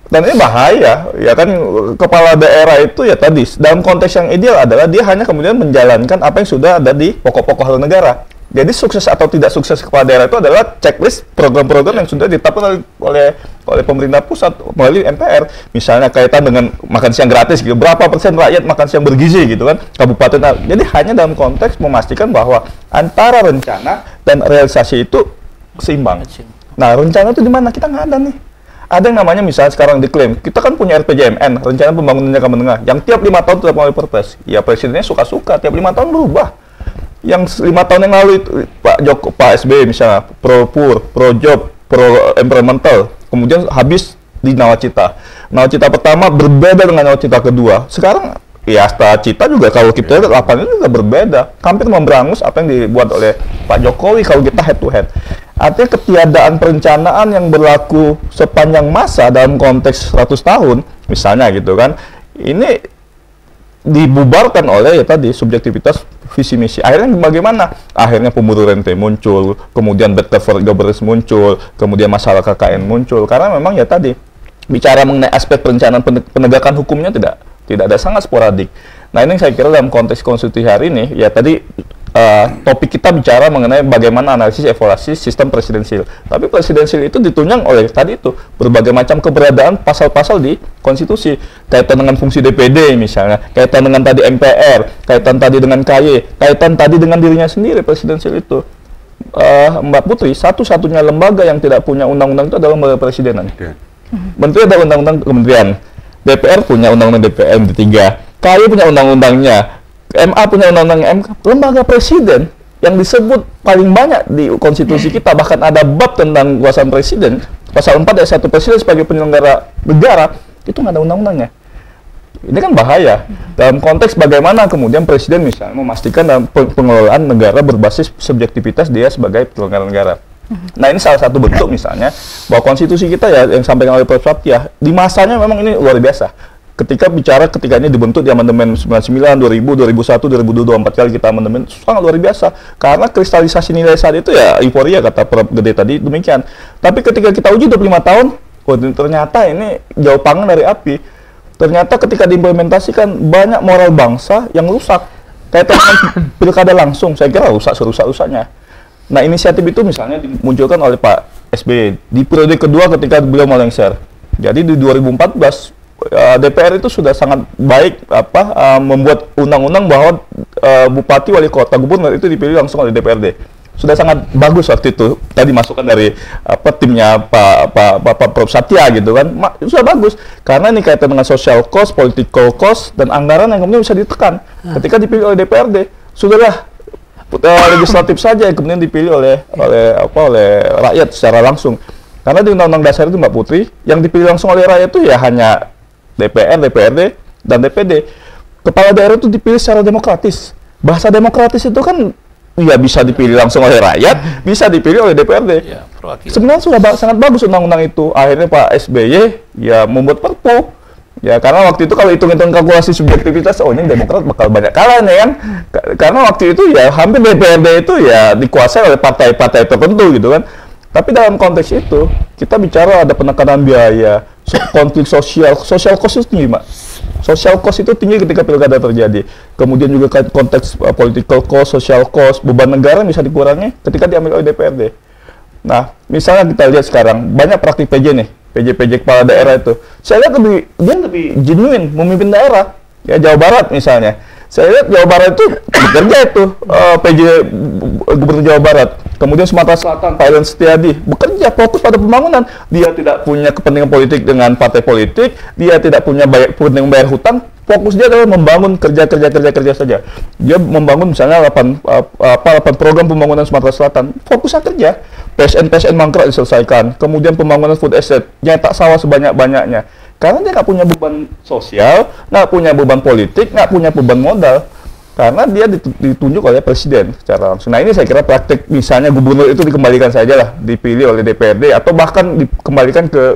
Dan ini bahaya, ya kan, kepala daerah itu ya tadi dalam konteks yang ideal adalah dia hanya kemudian menjalankan apa yang sudah ada di pokok-pokok haluan negara. Jadi sukses atau tidak sukses kepala daerah itu adalah checklist program-program yang sudah ditetapkan oleh pemerintah pusat melalui MPR. Misalnya kaitan dengan makan siang gratis gitu, berapa persen rakyat makan siang bergizi gitu kan, kabupaten. Jadi hanya dalam konteks memastikan bahwa antara rencana dan realisasi itu seimbang. Nah, rencana itu di mana? Kita nggak ada nih. Ada yang namanya misalnya sekarang diklaim, kita kan punya RPJMN, rencana pembangunan jangka menengah, yang tiap 5 tahun tetap melalui perpres. Ya presidennya suka-suka, tiap 5 tahun berubah. Yang 5 tahun yang lalu itu Pak SBY misalnya pro-pur, pro-job, pro-environmental, kemudian habis di Nawacita. Nawacita pertama berbeda dengan Nawacita kedua. Sekarang ya Asta Cita juga kalau kita lihat lapangannya juga berbeda, hampir memberangus apa yang dibuat oleh Pak Jokowi kalau kita head to head. Artinya ketiadaan perencanaan yang berlaku sepanjang masa dalam konteks 100 tahun, misalnya gitu kan, ini dibubarkan oleh ya tadi subjektivitas visi misi. Akhirnya bagaimana? Akhirnya pemburu rente muncul, kemudian bad corporate governance muncul, kemudian masalah KKN muncul. Karena memang ya tadi bicara mengenai aspek perencanaan penegakan hukumnya tidak ada, sangat sporadik. Nah ini yang saya kira dalam konteks konstitusi hari ini ya tadi topik kita bicara mengenai bagaimana analisis evaluasi sistem presidensil. Tapi presidensil itu ditunjang oleh tadi itu berbagai macam keberadaan pasal-pasal di konstitusi, kaitan dengan fungsi DPD misalnya, kaitan dengan tadi MPR, kaitan tadi dengan KY, kaitan tadi dengan dirinya sendiri presidensil itu. Mbak Putri, satu-satunya lembaga yang tidak punya undang-undang itu adalah lembaga presidenan. Menteri ada undang-undang kementerian, DPR punya undang-undang DPR MD3, KY punya undang-undangnya, MA punya undang-undang MK. Lembaga presiden yang disebut paling banyak di konstitusi kita, bahkan ada bab tentang kekuasaan presiden, pasal 4 ayat 1, presiden sebagai penyelenggara negara, itu nggak ada undang-undangnya. Ini kan bahaya dalam konteks bagaimana kemudian presiden misalnya memastikan dalam pengelolaan negara berbasis subjektivitas dia sebagai penyelenggara negara. Nah, ini salah satu bentuk misalnya bahwa konstitusi kita ya yang disampaikan oleh Prof. Satya di masanya memang ini luar biasa. Ketika ini dibentuk di amandemen 99, 2000, 2001, 2002, 4 kali kita amandemen, sangat luar biasa. Karena kristalisasi nilai saat itu ya euforia, kata Prof. Gede tadi, demikian. Tapi ketika kita uji 25 tahun, ternyata ini jauh panggang dari api. Ternyata ketika diimplementasikan, banyak moral bangsa yang rusak. Kaitan dengan pilkada langsung, saya kira rusak serusak-rusaknya. Nah, inisiatif itu misalnya dimunculkan oleh Pak SBY di periode kedua ketika beliau melengser. Jadi di 2014, DPR itu sudah sangat baik membuat undang-undang bahwa bupati, wali kota, gubernur itu dipilih langsung oleh DPRD. Sudah sangat bagus waktu itu. Tadi masukan dari timnya Pak Prof. Satya gitu kan. Sudah bagus karena ini kaitan dengan social cost, political cost, dan anggaran yang kemudian bisa ditekan. Ketika dipilih oleh DPRD, sudahlah legislatif saja yang kemudian dipilih oleh rakyat secara langsung. Karena di Undang-Undang Dasar itu Mbak Putri, yang dipilih langsung oleh rakyat itu ya hanya DPR, DPRD, dan DPD. Kepala daerah itu dipilih secara demokratis. Bahasa demokratis itu kan ya bisa dipilih langsung oleh rakyat, bisa dipilih oleh DPRD. Ya, sebenarnya sudah sangat bagus undang-undang itu. Akhirnya Pak SBY ya membuat Perpu. Ya karena waktu itu kalau hitung-hitung kalkulasi subjektivitas, oh ini Demokrat bakal banyak kalah nih kan. Karena waktu itu ya hampir DPRD itu ya dikuasai oleh partai-partai tertentu gitu kan. Tapi dalam konteks itu kita bicara ada penekanan biaya, konflik sosial cost itu tinggi, Mbak. Social cost itu tinggi ketika pilkada terjadi. Kemudian juga konteks political cost, social cost, beban negara bisa dikurangi ketika diambil oleh DPRD. Nah, misalnya kita lihat sekarang banyak praktik PJ nih, PJ kepala daerah itu. Saya lihat dia lebih genuine memimpin daerah. Ya Jawa Barat misalnya. Saya lihat Jawa Barat itu bekerja itu PJ Gubernur Jawa Barat. Kemudian Sumatera Selatan Pak Ellen Setiadi bekerja fokus pada pembangunan. Dia tidak punya kepentingan politik dengan partai politik. Dia tidak punya kepentingan bayar hutang. Fokus dia adalah membangun kerja saja. Dia membangun misalnya 8 program pembangunan Sumatera Selatan. Fokusnya kerja. PSN mangkrak diselesaikan. Kemudian pembangunan food estate. Nyetak sawah sebanyak-banyaknya. Karena dia nggak punya beban sosial, nggak punya beban politik, nggak punya beban modal. Karena dia ditunjuk oleh presiden secara langsung. Nah ini saya kira praktik misalnya gubernur itu dikembalikan saja lah, dipilih oleh DPRD atau bahkan dikembalikan ke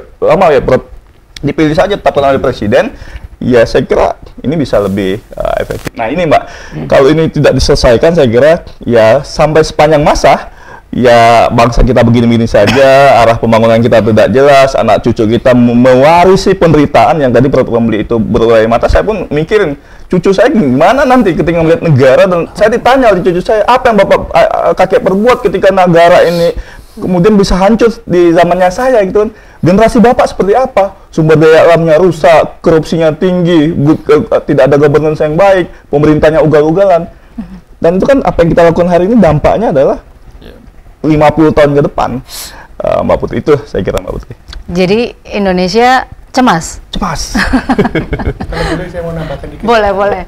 dipilih saja tetapkan oleh presiden. Ya saya kira ini bisa lebih efektif. Nah ini Mbak, kalau ini tidak diselesaikan saya kira ya sampai sepanjang masa ya bangsa kita begini-begini saja, arah pembangunan kita tidak jelas, anak cucu kita mewarisi penderitaan yang tadi Prof. Ramli itu berurai mata. Saya pun mikirin cucu saya gimana nanti ketika melihat negara, dan saya ditanya oleh cucu saya, apa yang bapak kakek perbuat ketika negara ini kemudian bisa hancur di zamannya saya gitu kan. Generasi bapak seperti apa? Sumber daya alamnya rusak, korupsinya tinggi, tidak ada governance yang baik, pemerintahnya ugal-ugalan. Dan itu kan apa yang kita lakukan hari ini dampaknya adalah 50 tahun ke depan, Mbak Putri. Itu saya kira Mbak Putri. Jadi Indonesia cemas? Cemas. Kalau boleh saya mau nambahkan dikit. Boleh.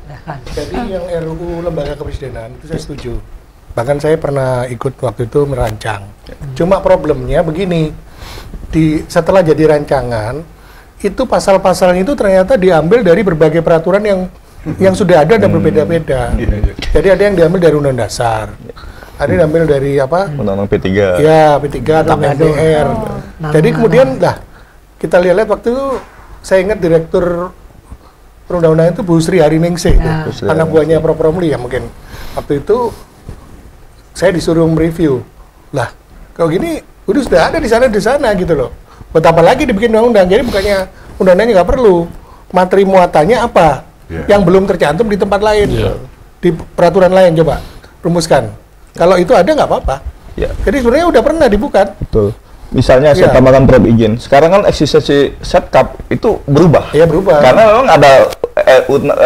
Jadi yang RUU Lembaga Kepresidenan itu saya setuju. Bahkan saya pernah ikut waktu itu merancang. Cuma problemnya begini, setelah jadi rancangan, itu pasal-pasalnya itu ternyata diambil dari berbagai peraturan yang sudah ada dan berbeda-beda. Jadi ada yang diambil dari Undang-Undang Dasar. Ada yang diambil dari apa? Undang-Undang P3. Ya, P3 atau MPR. Jadi kemudian kita lihat waktu itu, saya ingat Direktur Perundang-undangan itu Bu Sri Hariningsih, anak buahnya Prof. Ramli ya mungkin. Waktu itu saya disuruh mereview. Lah, kalau gini udah sudah ada di sana gitu loh. Betapa lagi dibikin undang-undang. Jadi bukannya undang-undangnya nggak perlu. Materi muatannya apa? Yang belum tercantum di tempat lain. Di peraturan lain coba. rumuskan. Kalau itu ada nggak apa-apa. Ya. Jadi sebenarnya udah pernah dibuka. Betul. Misalnya saya Iya. tambahkan Prof izin. Sekarang kan eksistensi Setkap itu berubah. Iya, berubah. Karena memang ada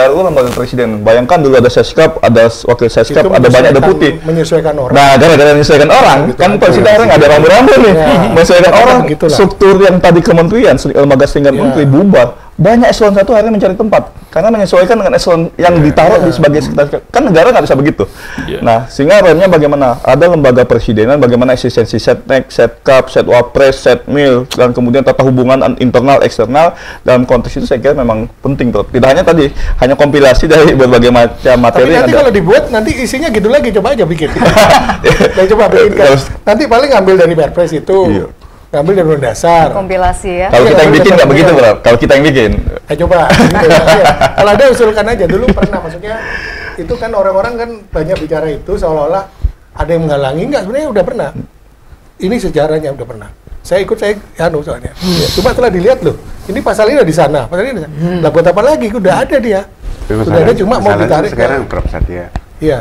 RU lembaga presiden. Bayangkan dulu ada Seskap, ada wakil Seskap, Itu ada banyak deputi. menyesuaikan orang. Nah, gara-gara menyesuaikan orang, Gitu kan aja. presiden orang nggak ada rambu-rambu nih. Ya. Menyesuaikan Kata-kata orang, begitulah. struktur yang tadi kementerian, lembaga setingkat Ya. menteri bubar. Banyak eselon 1 akhirnya mencari tempat karena menyesuaikan dengan eselon yang ditaruh di sebagai sekretaris. Kan negara nggak bisa begitu. Ya. Nah, sehingga remnya bagaimana? Ada lembaga presidenan, bagaimana eksistensi Setnek, Setkap, Setwapres, Setmil, dan kemudian tata hubungan internal eksternal dalam konteks itu saya kira memang penting, Prof. Tidak hanya tadi, hanya kompilasi dari berbagai macam materi Tapi yang nanti ada. kalau dibuat, nanti isinya gitu lagi, coba aja bikin. Dan coba bikin kan. Nanti paling ngambil dari Perpres itu, Iya. ngambil dari Undang Dasar. Kompilasi ya. Kalau Iya, kita yang kalau bikin kita nggak begitu, bikin. Bro. Kalau kita yang bikin. Coba. Gitu, ya. Kalau ada usulkan aja. Dulu pernah, maksudnya itu kan orang-orang kan banyak bicara itu seolah-olah ada yang menghalangi. Enggak, sebenarnya udah pernah. Ini sejarahnya udah pernah. Saya ikut, saya soalnya. Cuma setelah dilihat loh, ini pasal ini ada di sana, pasal ini ada di sana. Lah buat apa lagi? Udah ada dia. Sudah ada, cuma mau Masalahnya ditarik. sekarang Prof Satya, Iya.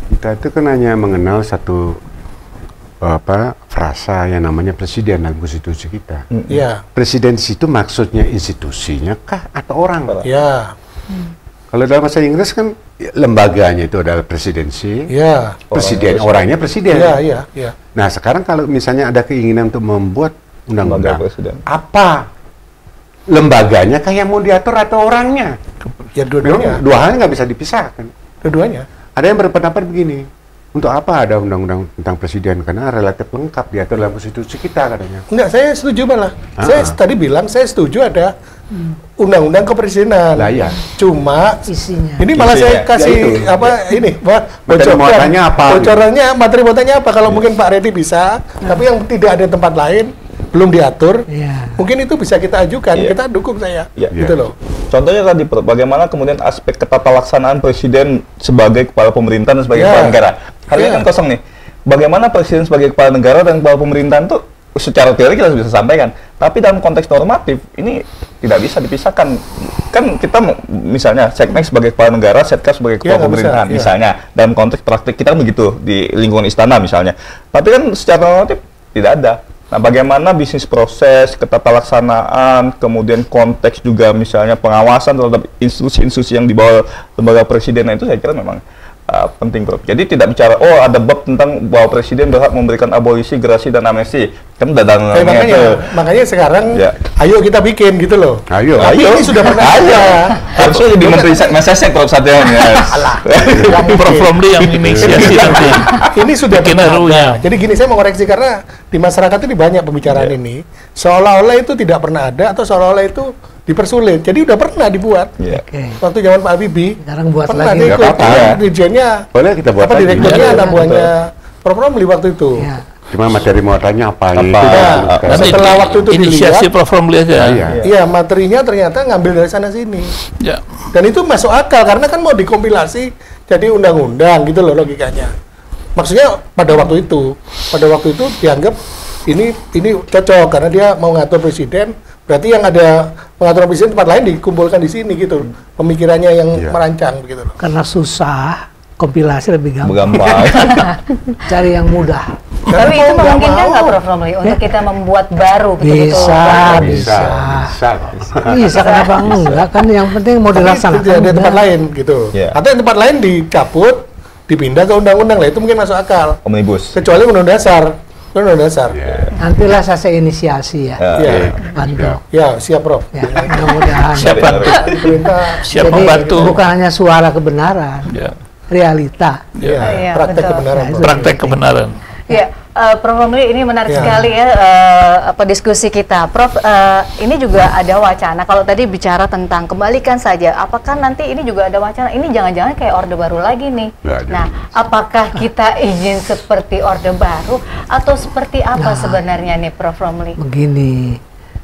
kita itu kan hanya mengenal satu frasa yang namanya presiden dalam konstitusi kita. Iya. Presidensi itu maksudnya institusinya kah atau orang? Iya. Kalau dalam bahasa Inggris kan lembaganya itu adalah presidensi, Iya. presiden, orangnya presiden. Iya, iya, iya. Nah sekarang kalau misalnya ada keinginan untuk membuat undang-undang, Lembaga presiden. apa lembaganya kah yang mau diatur atau orangnya? Ya dua-duanya. Memang dua hal nggak bisa dipisahkan. Dua-duanya. Ada yang berpendapat begini, untuk apa ada undang-undang tentang presiden? Karena relatif lengkap diatur dalam konstitusi kita katanya. Enggak, saya setuju malah. Saya tadi bilang saya setuju ada undang-undang kepresidenan. Lah iya. Cuma Isinya. ini malah saya Isinya. kasih Ya itu. ini Materi muatannya apa? Bocorannya materi muatannya apa? Kalau mungkin Pak Reddy bisa, tapi yang tidak ada tempat lain belum diatur. Iya. Mungkin itu bisa kita ajukan, Iya. kita dukung saya. Iya. Gitu loh. Contohnya tadi, Prof, bagaimana kemudian aspek ketata laksanaan presiden sebagai kepala pemerintahan dan sebagai Ya. kepala negara. Hari ini Ya. kan kosong nih. Bagaimana presiden sebagai kepala negara dan kepala pemerintahan itu secara teori kita bisa sampaikan, tapi dalam konteks normatif ini tidak bisa dipisahkan. Kan kita misalnya Seknek sebagai kepala negara, Setkap sebagai kepala Ya, nggak pemerintahan bisa, ya. misalnya. Dalam konteks praktik kita kan begitu di lingkungan istana misalnya. Tapi kan secara normatif tidak ada. Nah, bagaimana bisnis proses, ketata laksanaan, kemudian konteks juga misalnya pengawasan terhadap institusi-institusi yang di bawah lembaga presiden, itu saya kira memang penting, Prof. Jadi tidak bicara, oh ada bab tentang bahwa presiden berhak memberikan abolisi, gerasi, dan amnesti. Kan dalam Makanya sekarang Ya. ayo kita bikin gitu loh. Ayo. Tapi ini sudah pernah ada. Harusnya jadi menteri mesesek, Prof. Satya. Prof Romli yang inisiasi nanti. Ini sudah Bikin pernah RU-nya. ada. Jadi gini, saya mau koreksi karena di masyarakat ini banyak pembicaraan ini seolah-olah itu tidak pernah ada atau seolah-olah itu dipersulit. Jadi udah pernah dibuat. Iya. Oke. Waktu zaman Pak Habibie Sekarang buat pernah lagi. dia Nggak ikut. apa-apa. Dirjennya Boleh kita buat apa lagi. direkturnya Iya, anak iya, buahnya Prof Romli waktu itu. Ya. Cuma materi muatannya apa? Apa? Itu Nah, kan. Nanti setelah waktu itu inisiasi dilihat, Prof Romli aja. Iya. iya materinya ternyata ngambil dari sana sini. Ya. Dan itu masuk akal karena kan mau dikompilasi jadi undang-undang gitu loh logikanya. Maksudnya pada waktu itu dianggap ini cocok karena dia mau ngatur presiden, berarti yang ada pengaturan presiden tempat lain dikumpulkan di sini gitu. Pemikirannya yang Iya. merancang begitu loh. Karena susah, kompilasi lebih gampang. Gampang. Cari yang mudah. Tapi itu mau nggak memungkinkan mau. nggak Prof Romli untuk kita membuat baru betul-betul? Bisa, baru? bisa. Bisa. Bisa, kenapa enggak? Kan yang penting mau Tapi dilaksanakan. tidak ada tempat udah. lain gitu. Iya. Atau yang tempat lain dicabut, dipindah ke undang-undang lah itu mungkin masuk akal. Omnibus. Kecuali undang dasar. Iya. Nantilah saya inisiasi ya. Iya. Bantu. Ya, siap Prof. Ya, mudah-mudahan. Siap bantu. Pemerintah Siap Jadi membantu. bukan hanya suara kebenaran, Ya. realita. ya, Iya, praktek betul. kebenaran. Nah, Prof. Praktek kebenaran. Ya, Prof Romli, ini menarik Ya. sekali ya diskusi kita. Prof, ini juga ada wacana. Kalau tadi bicara tentang kembalikan saja, apakah nanti ini juga ada wacana? Ini jangan-jangan kayak Orde Baru lagi nih. Nggak ada. Nah, apakah kita ingin seperti Orde Baru atau seperti apa sebenarnya nih, Prof Romli? Begini,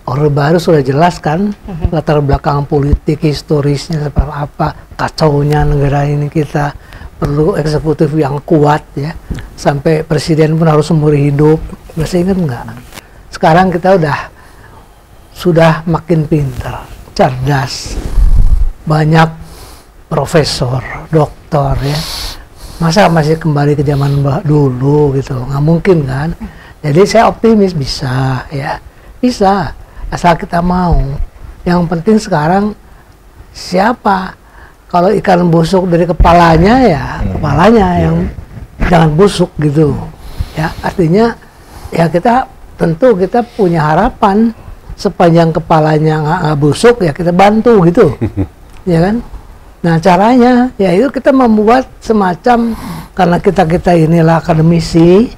Orde Baru sudah jelas kan latar belakang politik historisnya seperti apa, kacaunya negara ini, kita perlu eksekutif yang kuat ya, sampai presiden pun harus seumur hidup. Masih ingat nggak? Sekarang kita sudah makin pintar, cerdas, banyak profesor, doktor ya, Masa masih kembali ke zaman dulu gitu, nggak mungkin kan. Jadi saya optimis bisa, ya bisa, asal kita mau. Yang penting sekarang siapa? Kalau ikan busuk dari kepalanya ya kepalanya yang jangan busuk gitu. Ya artinya ya kita tentu kita punya harapan sepanjang kepalanya nggak busuk ya kita bantu gitu, ya kan? Nah caranya ya itu kita membuat semacam, karena kita inilah akademisi,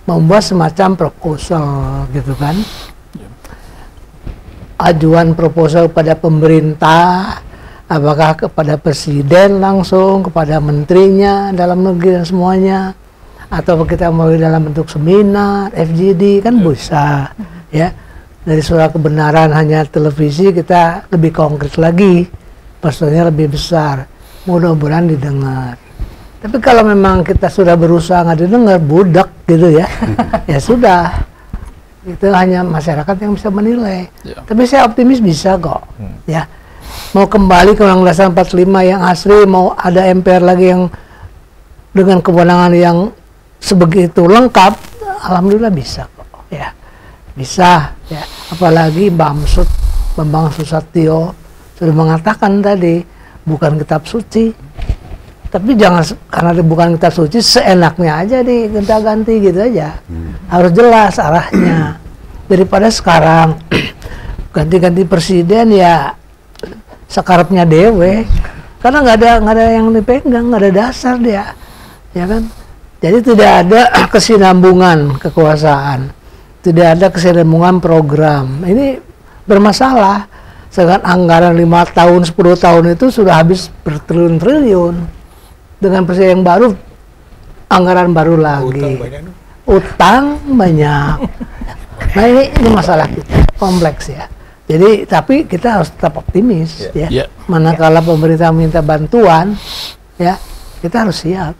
membuat semacam proposal gitu kan, ajuan proposal pada pemerintah, apakah kepada presiden langsung, kepada menterinya dalam negeri dan semuanya, atau kita mau dalam bentuk seminar, FGD kan bisa, ya. Dari surat kebenaran hanya televisi kita lebih konkret lagi, maksudnya lebih besar, mudah-mudahan didengar. Tapi kalau memang kita sudah berusaha nggak didengar, budak gitu ya, ya sudah, itu hanya masyarakat yang bisa menilai. Tapi saya optimis bisa kok, ya. Mau kembali ke Undang-Undang Dasar 45 yang asli, mau ada MPR lagi yang dengan kewenangan yang sebegitu lengkap, alhamdulillah bisa kok, ya. Bisa, ya. Apalagi Bamsud, Bambang Susatyo sudah mengatakan tadi, bukan kitab suci. Tapi jangan karena bukan kitab suci, seenaknya aja diganti gitu aja. Harus jelas arahnya. Daripada sekarang ganti-ganti presiden ya sekarapnya dewe. Karena nggak ada yang dipegang, nggak ada dasar dia, ya kan? Jadi tidak ada kesinambungan kekuasaan. Tidak ada kesinambungan program. Ini bermasalah. Sedangkan anggaran 5 tahun, 10 tahun itu sudah habis bertriliun-triliun. Dengan presiden yang baru, anggaran baru lagi. Utang banyak. Nah ini masalah kita, kompleks ya. Jadi tapi kita harus tetap optimis, ya. Manakala pemerintah minta bantuan, ya kita harus siap.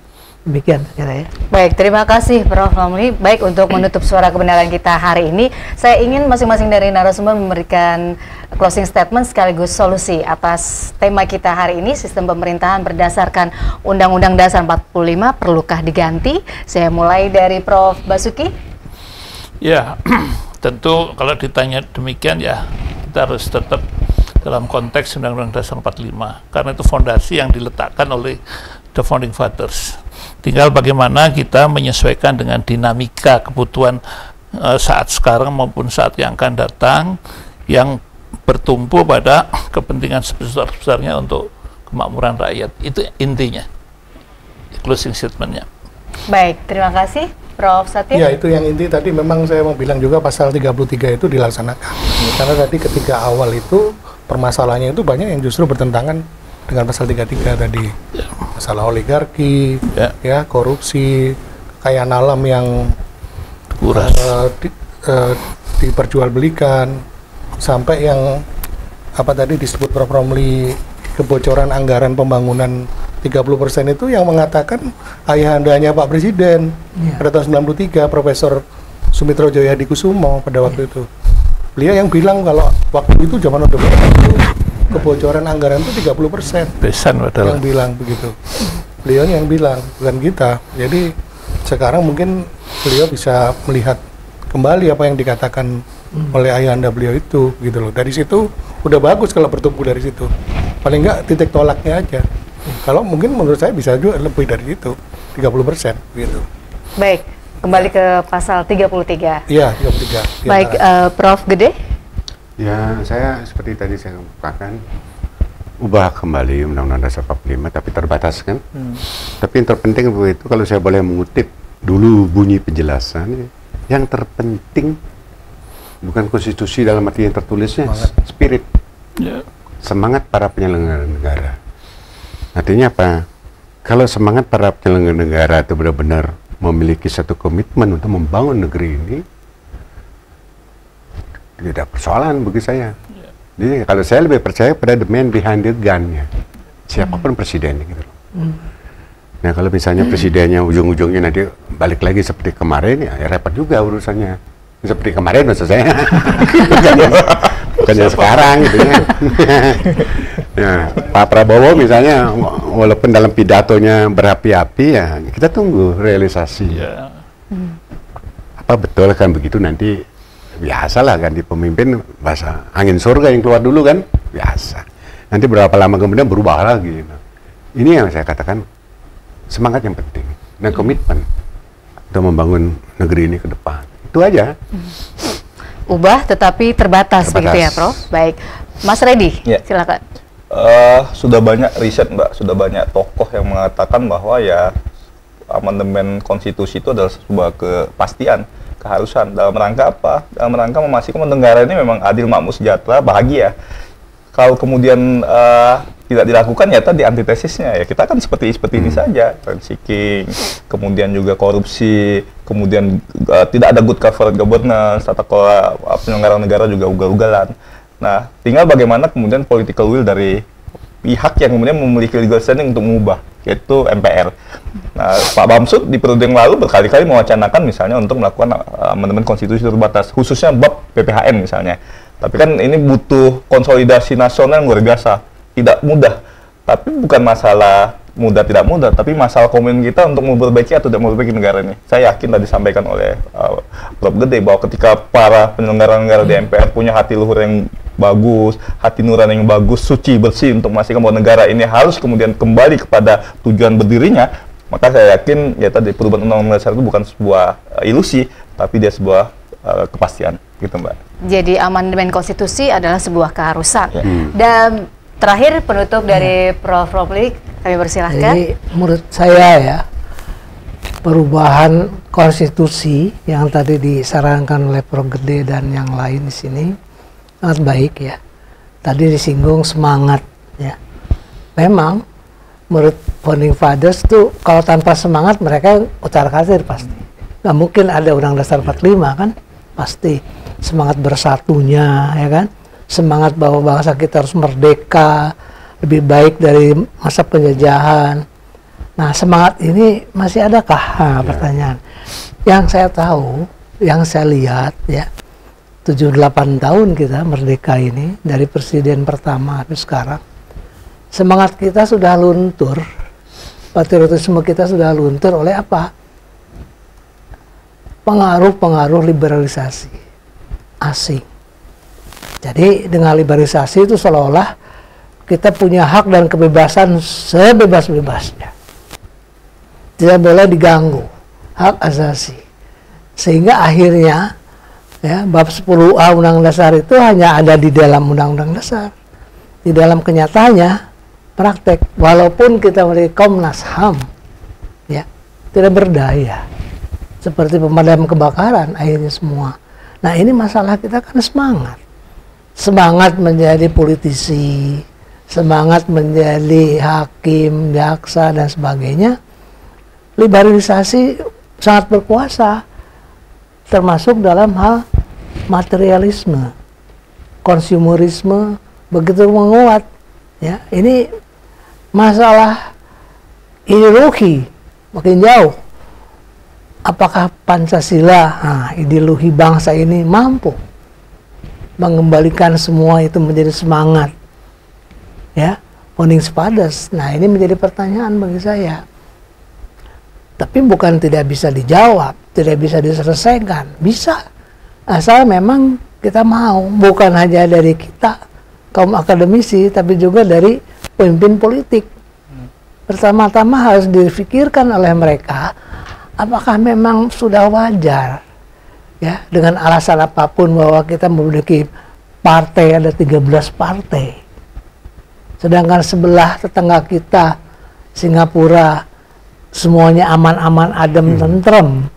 Demikian kira ya. Baik, terima kasih Prof. Romli. Baik, untuk menutup suara kebenaran kita hari ini, saya ingin masing-masing dari narasumber memberikan closing statement sekaligus solusi atas tema kita hari ini, sistem pemerintahan berdasarkan Undang-Undang Dasar 45 perlukah diganti? Saya mulai dari Prof. Basuki. Ya, tentu kalau ditanya demikian ya kita harus tetap dalam konteks Undang-Undang Dasar 45 karena itu fondasi yang diletakkan oleh the founding fathers. Tinggal bagaimana kita menyesuaikan dengan dinamika kebutuhan saat sekarang maupun saat yang akan datang yang bertumpu pada kepentingan sebesar-besarnya untuk kemakmuran rakyat. Itu intinya, closing statementnya. Baik, terima kasih Prof. Satya. Ya, itu yang inti tadi memang saya mau bilang juga pasal 33 itu dilaksanakan. Karena tadi ketika awal itu permasalahannya itu banyak yang justru bertentangan dengan pasal 33 tadi. Masalah oligarki, ya korupsi, kekayaan alam yang diperjualbelikan, sampai yang apa tadi disebut Prof. Romli, kebocoran anggaran pembangunan 30% itu yang mengatakan ayahandanya Pak Presiden pada tahun 93, Profesor Sumitro Jayadikusumo pada waktu itu. Beliau yang bilang kalau waktu itu zaman Orde Baru itu kebocoran anggaran itu 30%. Besan padahal. Yang bilang begitu. Beliau yang bilang, bukan kita. Jadi sekarang mungkin beliau bisa melihat kembali apa yang dikatakan oleh ayahanda beliau itu, gitu loh. Dari situ udah bagus kalau bertumbuh dari situ. Paling enggak titik tolaknya aja. Kalau mungkin menurut saya bisa juga lebih dari itu, 30% gitu. Baik, kembali ke pasal 33. Iya, 33. Baik, Prof. Gede. Ya, saya seperti tadi saya katakan, ubah kembali Undang-Undang Dasar 45, tapi terbatas kan. Tapi yang terpenting itu, kalau saya boleh mengutip dulu bunyi penjelasan, yang terpenting bukan konstitusi dalam arti yang tertulisnya, spirit, semangat para penyelenggara negara. Artinya apa? Kalau semangat para penyelenggara negara itu benar-benar memiliki satu komitmen untuk membangun negeri ini, tidak persoalan bagi saya. Jadi kalau saya lebih percaya pada the man behind the gun-nya, siapapun presidennya gitu loh. Nah kalau misalnya presidennya ujung-ujungnya nanti balik lagi seperti kemarin, ya repot juga urusannya. Seperti kemarin maksud saya, bukannya sekarang gitu ya. Ya, Pak Prabowo misalnya, walaupun dalam pidatonya berapi-api, ya kita tunggu realisasi. Ya. Apa betul kan begitu nanti, biasalah ganti pemimpin, bahasa angin surga yang keluar dulu kan, biasa. Nanti berapa lama kemudian berubah lagi. Ini yang saya katakan, semangat yang penting dan komitmen untuk membangun negeri ini ke depan. Itu aja. Ubah tetapi terbatas, begitu ya, Prof? Baik. Mas Reddy, Ya. silakan. Sudah banyak riset, Mbak, sudah banyak tokoh yang mengatakan bahwa ya amandemen konstitusi itu adalah sebuah kepastian, keharusan. Dalam rangka apa? Dalam rangka memastikan negara ini memang adil, makmur, sejahtera, bahagia. Kalau kemudian tidak dilakukan, ya tadi antitesisnya ya kita kan seperti ini saja, rent seeking, kemudian juga korupsi, kemudian tidak ada good corporate governance, tata kelola penyelenggara negara juga ugal-ugalan. Nah, tinggal bagaimana kemudian political will dari pihak yang kemudian memiliki legal standing untuk mengubah, yaitu MPR. Nah, Pak Bamsud di periode yang lalu berkali-kali mewacanakan misalnya untuk melakukan amandemen konstitusi terbatas, khususnya bab PPHN misalnya. Tapi kan ini butuh konsolidasi nasional yang luar biasa, tidak mudah. Tapi bukan masalah mudah tidak mudah, tapi masalah komitmen kita untuk memperbaiki atau tidak memperbaiki negara ini. Saya yakin tadi disampaikan oleh Prof. Gede bahwa ketika para penyelenggara negara di MPR punya hati luhur yang bagus, hati nurani yang bagus, suci, bersih untuk memastikan bahwa negara ini harus kemudian kembali kepada tujuan berdirinya, maka saya yakin ya tadi perubahan undang-undang dasar itu bukan sebuah ilusi, tapi dia sebuah kepastian, gitu Mbak. Jadi amandemen konstitusi adalah sebuah keharusan. Ya. Dan terakhir penutup dari Prof. Roblik, kami persilahkan. Jadi menurut saya ya, perubahan konstitusi yang tadi disarankan oleh Prof. Gede dan yang lain di sini sangat baik ya. Tadi disinggung semangat ya. Memang menurut founding fathers tuh kalau tanpa semangat mereka utar-atir pasti. Nggak mungkin ada Undang Dasar 45 kan? Pasti semangat bersatunya ya kan? Semangat bahwa bangsa kita harus merdeka, lebih baik dari masa penjajahan. Nah, semangat ini masih adakah? Nah, pertanyaan. Yang saya tahu, yang saya lihat ya, 78 tahun kita merdeka ini, dari presiden pertama sampai sekarang, semangat kita sudah luntur, patriotisme kita sudah luntur oleh apa? Pengaruh-pengaruh liberalisasi asing. Jadi dengan liberalisasi itu seolah-olah kita punya hak dan kebebasan sebebas-bebasnya. Tidak boleh diganggu hak asasi. Sehingga akhirnya ya, bab 10A Undang Dasar itu hanya ada di dalam Undang-Undang Dasar. Di dalam kenyataannya praktek, walaupun kita memiliki Komnas HAM ya, tidak berdaya. Seperti pemadam kebakaran akhirnya semua. Nah, ini masalah kita kan semangat. Semangat menjadi politisi, semangat menjadi hakim, jaksa, dan sebagainya. Liberalisasi sangat berkuasa, termasuk dalam hal materialisme, konsumerisme begitu menguat. Ya, ini masalah ideologi makin jauh. Apakah Pancasila, ideologi bangsa ini mampu mengembalikan semua itu menjadi semangat? Ya, founding fathers. Nah, ini menjadi pertanyaan bagi saya. Tapi bukan tidak bisa dijawab, tidak bisa diselesaikan. Bisa, asal memang kita mau. Bukan hanya dari kita, kaum akademisi, tapi juga dari pemimpin politik. Pertama-tama harus difikirkan oleh mereka, apakah memang sudah wajar ya dengan alasan apapun bahwa kita memiliki partai, ada 13 partai, sedangkan sebelah tetangga kita Singapura semuanya aman-aman, adem, tentrem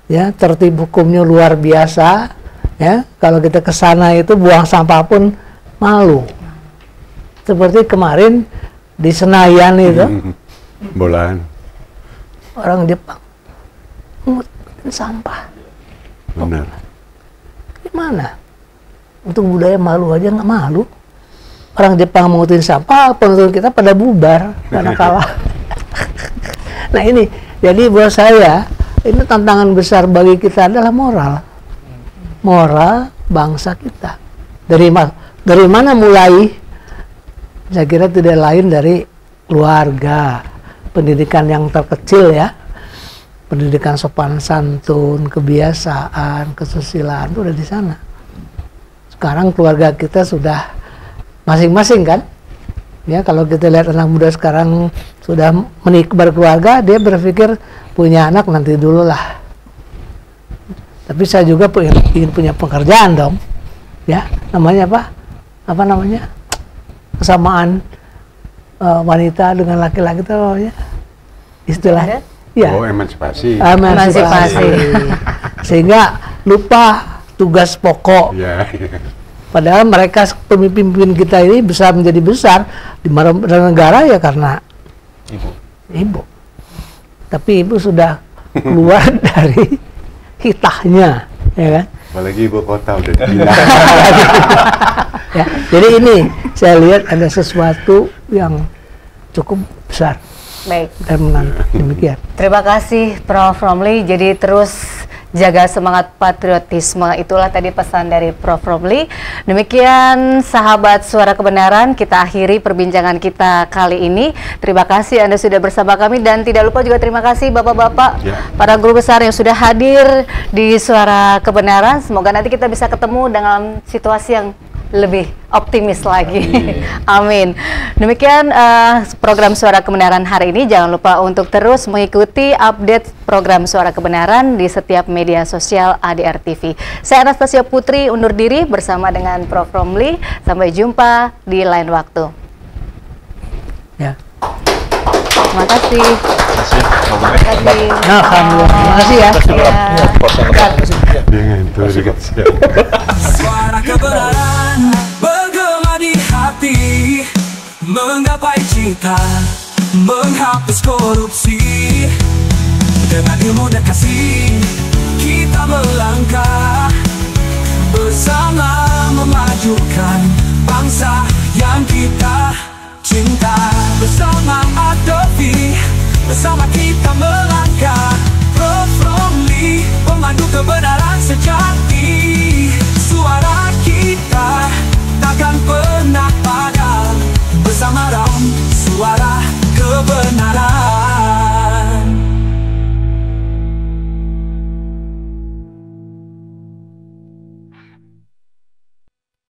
ya, tertib hukumnya luar biasa ya. Kalau kita ke sana itu buang sampah pun malu, seperti kemarin di Senayan itu Bolaan orang Jepang mengutin sampah. benar. Gimana? Untuk budaya malu aja nggak malu. Orang Jepang mengutin sampah, penonton kita pada bubar karena kalah. Nah ini, jadi buat saya ini tantangan besar bagi kita adalah moral bangsa kita. Dari mana mulai saya kira tidak lain dari keluarga, pendidikan yang terkecil ya, pendidikan sopan santun, kebiasaan, kesusilaan itu udah di sana. Sekarang keluarga kita sudah masing-masing kan, ya kalau kita lihat anak muda sekarang sudah berkeluarga, dia berpikir punya anak nanti dulu lah. Tapi saya juga ingin punya pekerjaan dong, ya namanya apa? Apa namanya? Kesamaan wanita dengan laki-laki itu namanya istilahnya ya emansipasi. Sehingga lupa tugas pokok Ya. padahal mereka pemimpin kita ini bisa menjadi besar di negara ya karena ibu tapi ibu sudah keluar dari hitahnya ya kan. Apalagi ibu kota udah gila. Ya, jadi ini saya lihat ada sesuatu yang cukup besar. Baik. Dan demikian. Terima kasih Prof. Romli. Jadi terus jaga semangat patriotisme. Itulah tadi pesan dari Prof. Romli. Demikian sahabat Suara Kebenaran, kita akhiri perbincangan kita kali ini. Terima kasih Anda sudah bersama kami dan tidak lupa juga terima kasih Bapak-bapak, para guru besar yang sudah hadir di Suara Kebenaran. Semoga nanti kita bisa ketemu dalam situasi yang lebih optimis lagi. Amin. Demikian program Suara Kebenaran hari ini. Jangan lupa untuk terus mengikuti update program Suara Kebenaran di setiap media sosial ADR TV. Saya Anastasia Putri undur diri bersama dengan Prof. Romli. Sampai jumpa di lain waktu. Ya. Terima kasih. Terima kasih. Alhamdulillah. Terima kasih ya. Suara kebenaran bergema di hati, menggapai cita, menghapus korupsi. Dengan ilmu dan kasih kita melangkah bersama memajukan bangsa yang kita cinta. Bersama Adopi, bersama kita